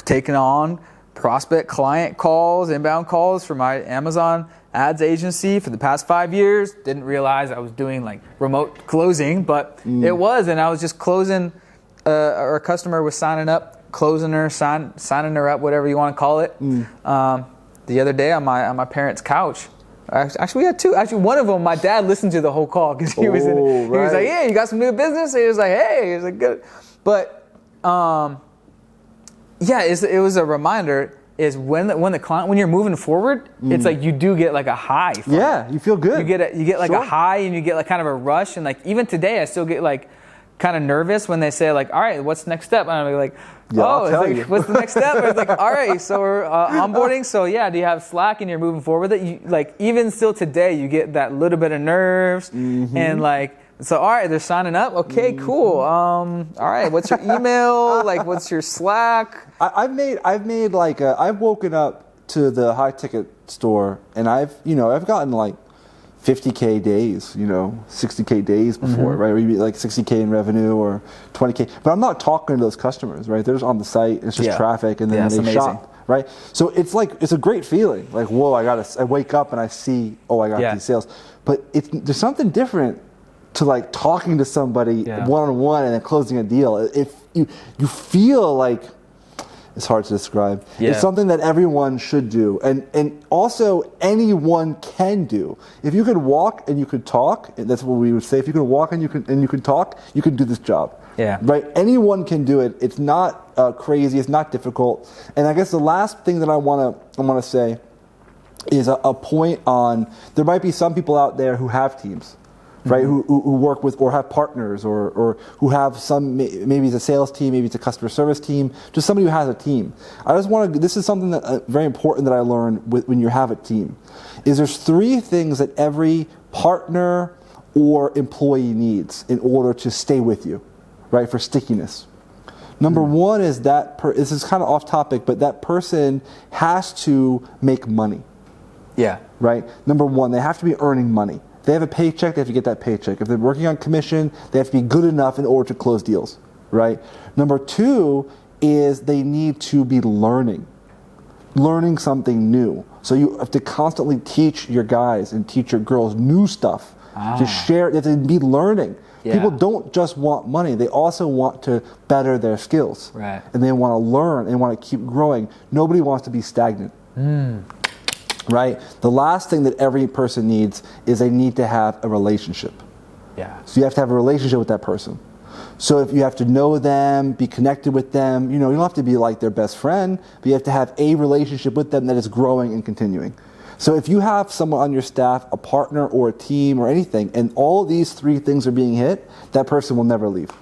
taking on prospect client calls, inbound calls for my Amazon ads agency for the past 5 years. Didn't realize I was doing remote closing, but it was, and I was just closing. Our customer was signing up, closing her, signing her up, whatever you want to call it. The other day on my parents' couch. Actually, we had two. Actually, one of them, my dad listened to the whole call because he was he was like, "Hey, you got some new business?" And he was like, "Hey," he was like, "Good," but it was a reminder. Is when the client, when you're moving forward, it's like you do get a high. You feel good. You get a high, and you get kind of a rush, and even today I still get kind of nervous when they say all right, what's the next step? And I'm like, what's the next step? It's like, all right, so we're onboarding. So do you have Slack and you're moving forward with it? You even still today, you get that little bit of nerves and so all right, they're signing up. Okay, cool. All right, what's your email? What's your Slack? I've woken up to the high ticket store and I've gotten 50K days, 60K days before, right? Or you'd be like 60K in revenue or 20K. But I'm not talking to those customers, right? They're just on the site. It's just traffic, and then they shop, right? So it's a great feeling. Like, whoa, I wake up and I see, I got these sales. But there's something different to like talking to somebody one-on-one and then closing a deal. If you feel like, it's hard to describe. Yeah. It's something that everyone should do, and also anyone can do. If you could walk and you could talk, and that's what we would say. If you can walk and you can talk, you can do this job. Yeah. Right. Anyone can do it. It's not crazy. It's not difficult. And I guess the last thing that I want to say is a point on. There might be some people out there who have teams. Right, who work with or have partners or who have maybe it's a sales team, maybe it's a customer service team, just somebody who has a team. I just want to, this is something that very important that I learned when you have a team, is there's 3 things that every partner or employee needs in order to stay with you, right, for stickiness. Number 1 is this is kind of off topic, but that person has to make money. Yeah. Right? Number 1, they have to be earning money. They have a paycheck, they have to get that paycheck. If they're working on commission, they have to be good enough in order to close deals, right? Number 2 is they need to be learning something new. So you have to constantly teach your guys and teach your girls new stuff. To share, they have to be learning. Yeah. People don't just want money, they also want to better their skills. Right. And they want to learn and want to keep growing. Nobody wants to be stagnant. Right? The last thing that every person needs is they need to have a relationship. Yeah. So you have to have a relationship with that person. So if you have to know them, be connected with them, you don't have to be like their best friend, but you have to have a relationship with them that is growing and continuing. So if you have someone on your staff, a partner or a team or anything, and all of these 3 things are being hit, that person will never leave.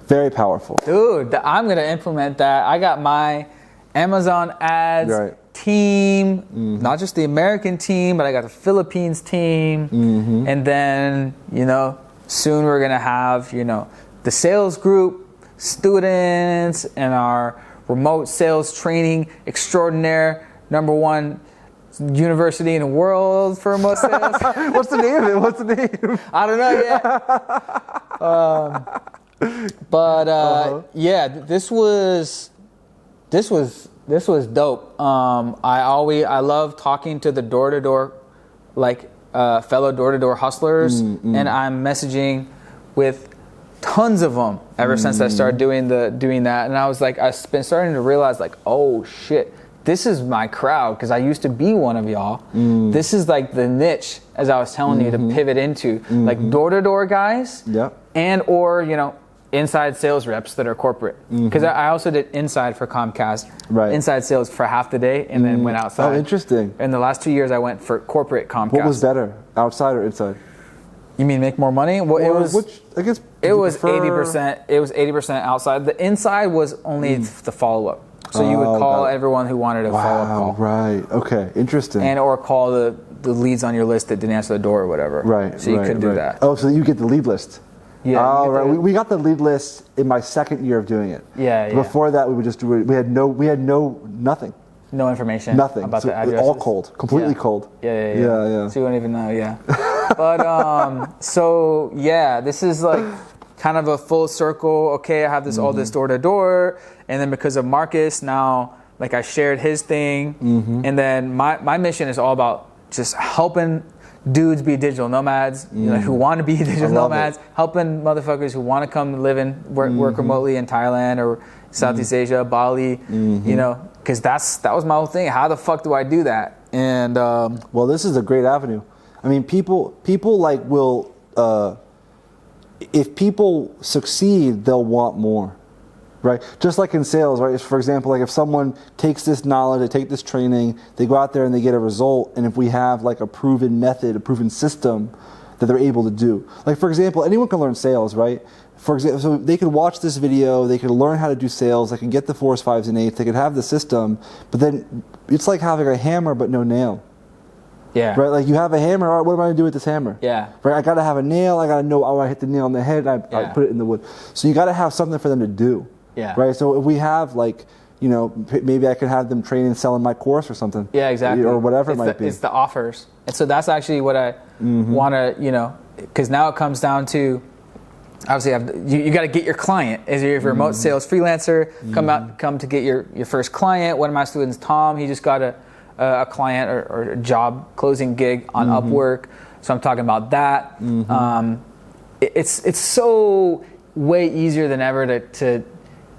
Very powerful. Dude, I'm going to implement that. I got my Amazon ads team, not just the American team, but I got the Philippines team. And then, soon we're going to have, the sales group, students, and our remote sales training extraordinaire, #1 university in the world for remote sales. What's the name of it? I don't know yet. This was dope. I love talking to the door-to-door, fellow door-to-door hustlers, and I'm messaging with tons of them ever since I started doing that. And I was like, I've been starting to realize, oh shit, this is my crowd, because I used to be one of y'all. This is like the niche, as I was telling you, to pivot into, like door-to-door guys, and or inside sales reps that are corporate, because I also did inside for Comcast, inside sales for half the day, and then went outside. Oh, interesting. In the last 2 years, I went for corporate Comcast. What was better, outside or inside? You mean make more money? Well, it was 80%. It was 80% outside. The inside was only the follow-up. So you would call everyone who wanted a follow-up call. Right. Okay. Interesting. And or call the leads on your list that didn't answer the door or whatever. Right. So you could do that. Oh, so you get the lead list. Yeah. Oh, right. We got the lead list in my second year of doing it. Yeah. Before that, we would just do it. We had nothing. No information. Nothing. About the addresses. All cold. Completely cold. Yeah. So you don't even know. Yeah. But this is like kind of a full circle. Okay, I have all this door to door, and then because of Marcus, now like I shared his thing, and then my mission is all about just helping dudes be digital nomads, who want to be digital nomads, helping motherfuckers who want to come live and work remotely in Thailand or Southeast Asia, Bali, because that was my whole thing. How the fuck do I do that? And well, this is a great avenue. I mean, people like will. If people succeed, they'll want more, right? Just like in sales, right? For example, like if someone takes this knowledge, they take this training, they go out there and they get a result, and if we have like a proven method, a proven system that they're able to do. Like for example, anyone can learn sales, right? For example, so they could watch this video, they could learn how to do sales, they can get the 4s, 5s, and 8s, they could have the system, but then it's like having a hammer but no nail. Yeah. Right, like you have a hammer. All right, what am I going to do with this hammer? Yeah. Right, I got to have a nail. I got to know. I hit the nail on the head. I put it in the wood. So you got to have something for them to do. Yeah. Right. So if we have like, maybe I could have them train and sell in my course or something. Yeah, exactly. Or whatever it might be. It's the offers. And so that's actually what I want to, because now it comes down to, obviously, you got to get your client. As your remote sales freelancer, come to get your first client. One of my students, Tom, he just got a client or a job closing gig on Upwork. So I'm talking about that. It's so way easier than ever to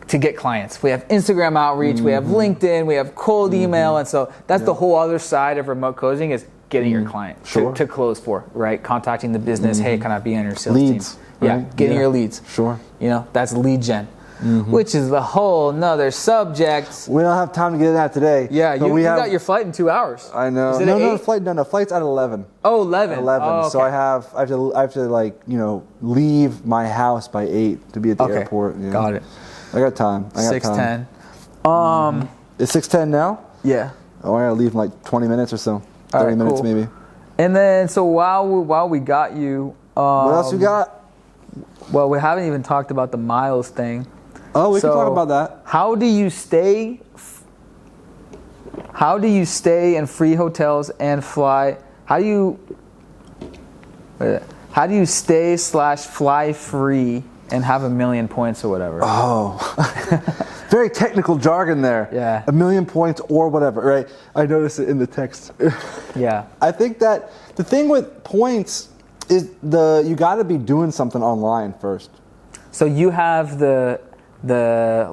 get clients. We have Instagram outreach, we have LinkedIn, we have cold email, and so that's the whole other side of remote closing is getting your client to close for, right? Contacting the business, hey, can I be on your sales leads, team? Right? Yeah, getting your leads. Sure. That's lead gen, which is the whole nother subject. We don't have time to get into that today. Yeah, you got your flight in 2 hours. I know. No, flight's at 11. Oh, 11. 11. Oh, okay. So I have to leave my house by 8 to be at the airport. Yeah. Got it. I got time. 6:10. It's 6:10 now? Yeah. Oh, I gotta leave in like 20 minutes or so. 30 minutes cool. maybe. And then, so while we got you, what else you got? Well, we haven't even talked about the miles thing. Oh, we can talk about that. How do you stay in free hotels and fly? How do you stay/fly free and have 1 million points or whatever? Oh, very technical jargon there. Yeah. 1 million points or whatever, right? I noticed it in the text. Yeah. I think that the thing with points is you got to be doing something online first. So you have the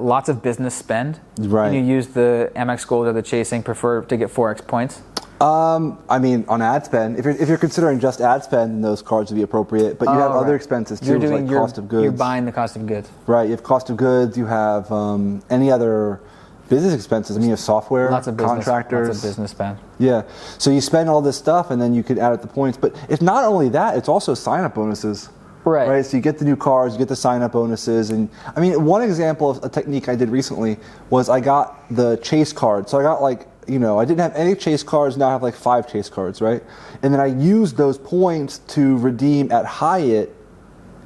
lots of business spend. Right. And you use the Amex Gold or the Chasing, prefer to get 4x points. I mean, on ad spend, if you're considering just ad spend, then those cards would be appropriate. But you have other expenses too, like cost of goods. You're buying the cost of goods. Right. You have cost of goods. You have any other business expenses. I mean, you have software, lots of business, contractors, lots of business spend. Yeah. So you spend all this stuff, and then you could add up the points. But it's not only that; it's also sign-up bonuses. Right. So you get the new cards, you get the sign-up bonuses, and I mean, one example of a technique I did recently was I got the Chase card. So I got I didn't have any Chase cards, now I have like 5 Chase cards, right? And then I used those points to redeem at Hyatt,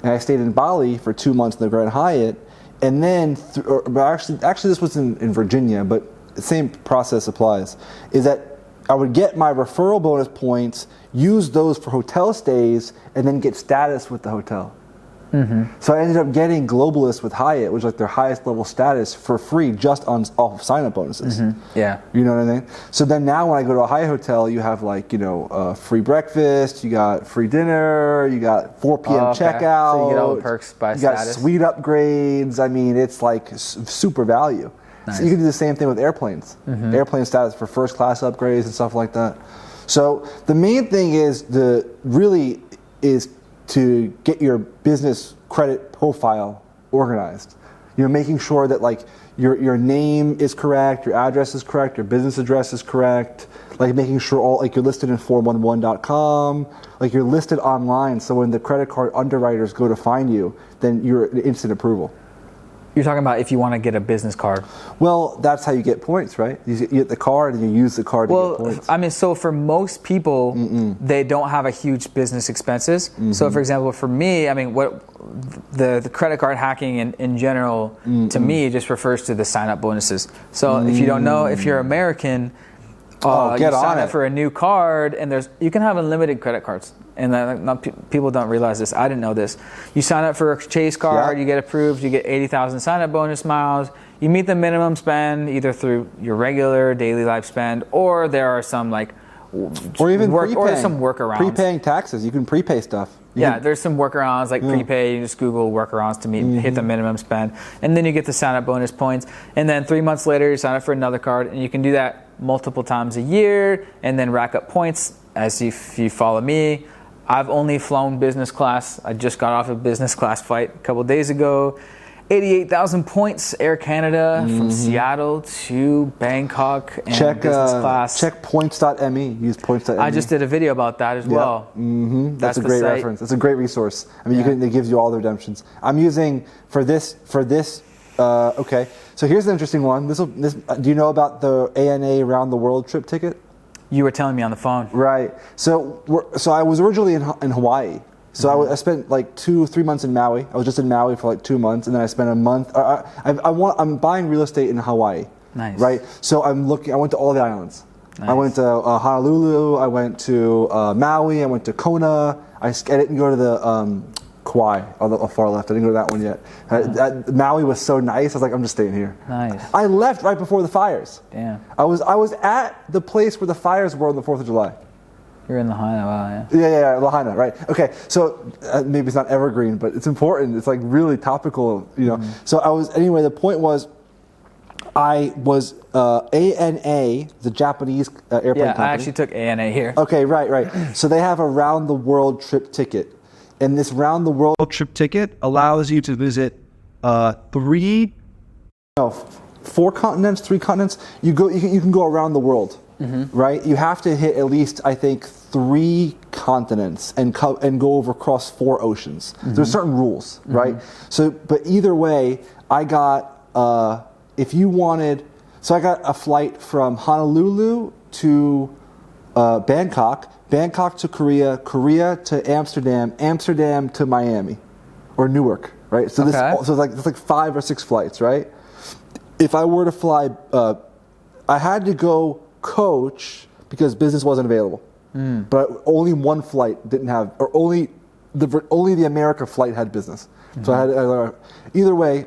and I stayed in Bali for 2 months in the Grand Hyatt, and then, actually this was in Virginia, but the same process applies, is that I would get my referral bonus points, use those for hotel stays, and then get status with the hotel. So I ended up getting Globalist with Hyatt, which is like their highest level status, for free just off of sign-up bonuses. Yeah. You know what I mean? So then now when I go to a Hyatt hotel, you have free breakfast, you got free dinner, you got 4 p.m. checkout. So you get all the perks by status. You got suite upgrades. I mean, it's like super value. Nice. So you can do the same thing with airplanes. Airplane status for first class upgrades and stuff like that. So the main thing is to get your business credit profile organized. Making sure that your name is correct, your address is correct, your business address is correct, making sure you're listed in 411.com, you're listed online, so when the credit card underwriters go to find you, then you're an instant approval. You're talking about if you want to get a business card. Well, that's how you get points, right? You get the card and you use the card to get points. I mean, so for most people, they don't have a huge business expenses. So, for example, for me, I mean, what the credit card hacking in general, to me, just refers to the sign-up bonuses. So if you don't know, if you're American, you sign up for a new card, and you can have unlimited credit cards. And people don't realize this. I didn't know this. You sign up for a Chase card, you get approved, you get 80,000 sign-up bonus miles. You meet the minimum spend either through your regular daily life spend, or there are some or even or some workarounds. Prepaying taxes. You can prepay stuff. There's some workarounds prepay. You just Google workarounds to hit the minimum spend, and then you get the sign-up bonus points. And then 3 months later, you sign up for another card, and you can do that multiple times a year, and then rack up points. As if you follow me, I've only flown business class. I just got off a business class flight a couple days ago. 88,000 points, Air Canada, from Seattle to Bangkok, and business class. Check points.me. Use points.me. I just did a video about that as well. That's a great reference. That's a great resource. I mean, it gives you all the redemptions. I'm using for this. Okay, so here's an interesting one. Do you know about the ANA Around the World trip ticket? You were telling me on the phone. Right. So I was originally in Hawaii. So I spent 2-3 months in Maui. I was just in Maui for 2 months, and then I spent a month. I'm buying real estate in Hawaii. Nice. Right? So I went to all the islands. Nice. I went to Honolulu, I went to Maui, I went to Kona. I didn't go to the Kauai, on the far left. I didn't go to that one yet. Maui was so nice, I was like, I'm just staying here. Nice. I left right before the fires. Damn. I was at the place where the fires were on the 4th of July. You're in Lahaina, wow, yeah. Yeah, Lahaina, right. Okay, so maybe it's not evergreen, but it's important. It's like really topical, you know. So anyway, the point was, I was ANA, the Japanese airplane company. I actually took ANA here. Okay, right. So they have a round the world trip ticket. And this round the world trip ticket allows you to visit 4 continents, 3 continents. You can go around the world. Right? You have to hit at least, I think, 3 continents and go across 4 oceans. There's certain rules, right? So, but either way, I got, if you wanted, so I got a flight from Honolulu to Bangkok, Bangkok to Korea, Korea to Amsterdam, Amsterdam to Miami, or Newark, right? So it's like 5 or 6 flights, right? If I were to fly, I had to go coach because business wasn't available. But only one flight didn't have, or only the America flight had business. So I had either way.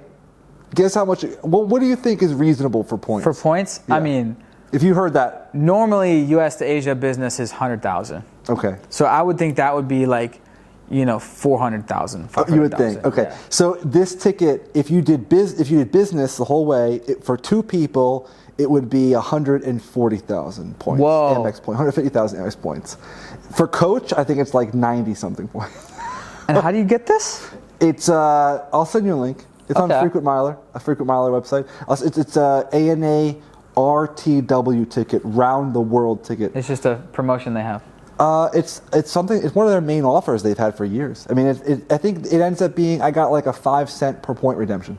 Guess how much? What do you think is reasonable for points? For points, Yeah. I mean, if you heard that, normally U.S. to Asia business is 100,000. okay. So I would think that would be like, 400,000. You would think, okay. Yeah. So this ticket, if you did business the whole way, for 2 people, it would be 140,000 points. Whoa. Amex points, 150,000 Amex points. For coach, I think it's like 90 something points. And how do you get this? It's I'll send you a link. It's on Frequent Miler, a Frequent Miler website. It's a ANA RTW ticket, round the world ticket. It's just a promotion they have. It's something. It's one of their main offers they've had for years. I mean, I think it ends up being, I got like a 5 cent per point redemption.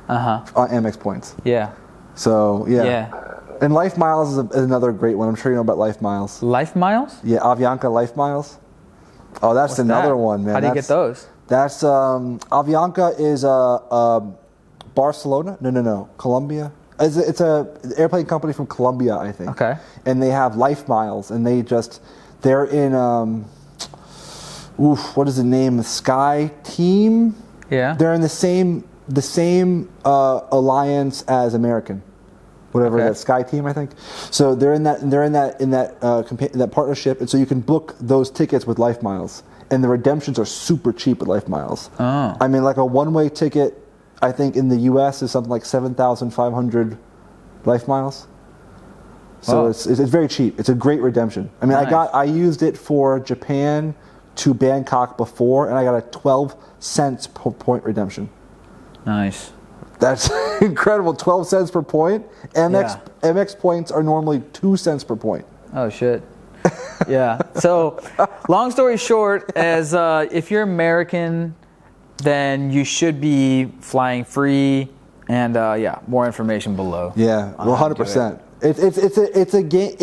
On Amex points. Yeah. So yeah. And Life Miles is another great one. I'm sure you know about Life Miles. Life Miles? Yeah, Avianca Life Miles. Oh, that's another one, man. How do you get those? That's Avianca is Barcelona. No, Colombia. It's a airplane company from Colombia, I think. Okay. And they have Life Miles, and they're in what is the name? Sky Team. Yeah. They're in the same alliance as American, whatever that Sky Team, I think. So they're in that partnership, and so you can book those tickets with Life Miles, and the redemptions are super cheap with Life Miles. Oh. I mean, like a one-way ticket, I think in the U.S. is something like 7,500 Life Miles. So it's very cheap. It's a great redemption. I mean, Nice. I used it for Japan to Bangkok before, and I got a 12 cents per point redemption. Nice. That's incredible. 12 cents per point. MX points are normally 2 cents per point. Oh, shit. Yeah. So, long story short, as if you're American, then you should be flying free. And more information below. Yeah, 100%. It's a game.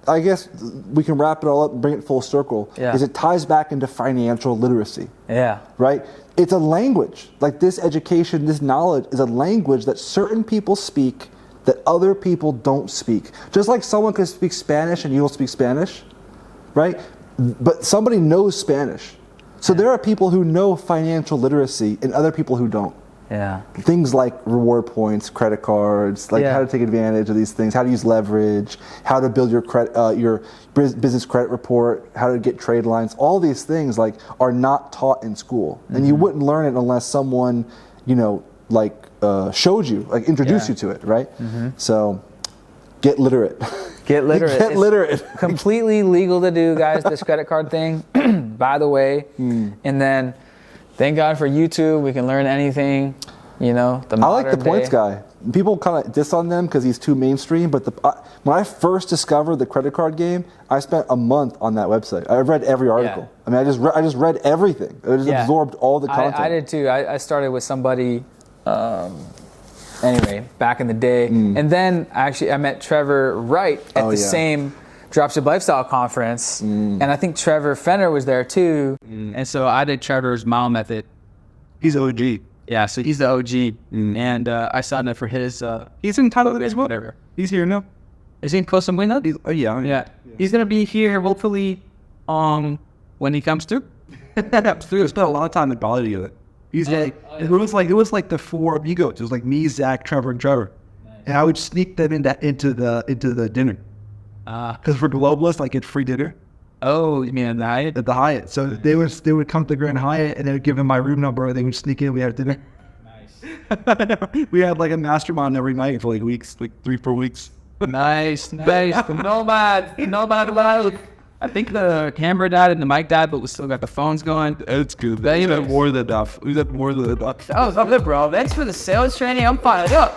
I guess we can wrap it all up and bring it full circle. Yeah. Is it ties back into financial literacy. Yeah. Right? It's a language. Like this education, this knowledge is a language that certain people speak that other people don't speak. Just like someone could speak Spanish and you don't speak Spanish, right? But somebody knows Spanish. So there are people who know financial literacy and other people who don't. Yeah. Things like reward points, credit cards, like how to take advantage of these things, how to use leverage, how to build your business credit report, how to get trade lines. All these things like are not taught in school, and you wouldn't learn it unless someone, showed you, like introduced you to it, right? So, get literate. Get literate. Get literate. Completely legal to do, guys. This credit card thing, by the way, and then. Thank God for YouTube. We can learn anything, I like the points guy. People kind of diss on them because he's too mainstream. But when I first discovered the credit card game, I spent a month on that website. I read every article. Yeah. I mean, I just read everything. I just absorbed all the content. I did too. I started with somebody, anyway, back in the day. And then I met Trevor Wright at the same Dropship Lifestyle Conference, and I think Trevor Fenner was there too. And so I did Trevor's mile method. He's OG. Yeah, so he's the OG, and I signed up for his. He's in Thailand as well. Whatever. He's here now. Is he in Koh Samui now? Oh yeah. He's gonna be here hopefully. When he comes through. We spent a lot of time in Bali together. It was like the 4 amigos. It was like me, Zach, Trevor, and Trevor. Nice. And I would sneak them into the dinner. Because for globalists, I get free dinner. Oh, you mean at the Hyatt? At the Hyatt. So they would come to the Grand Hyatt and they would give them my room number and they would sneak in. We had dinner. Nice. We had like a mastermind every night for like weeks, like 3-4 weeks. Nice. Nomad life. I think the camera died and the mic died, but we still got the phones going. It's good. That even more than enough. We got more than enough. That was good, bro. Thanks for the sales training. I'm fired up.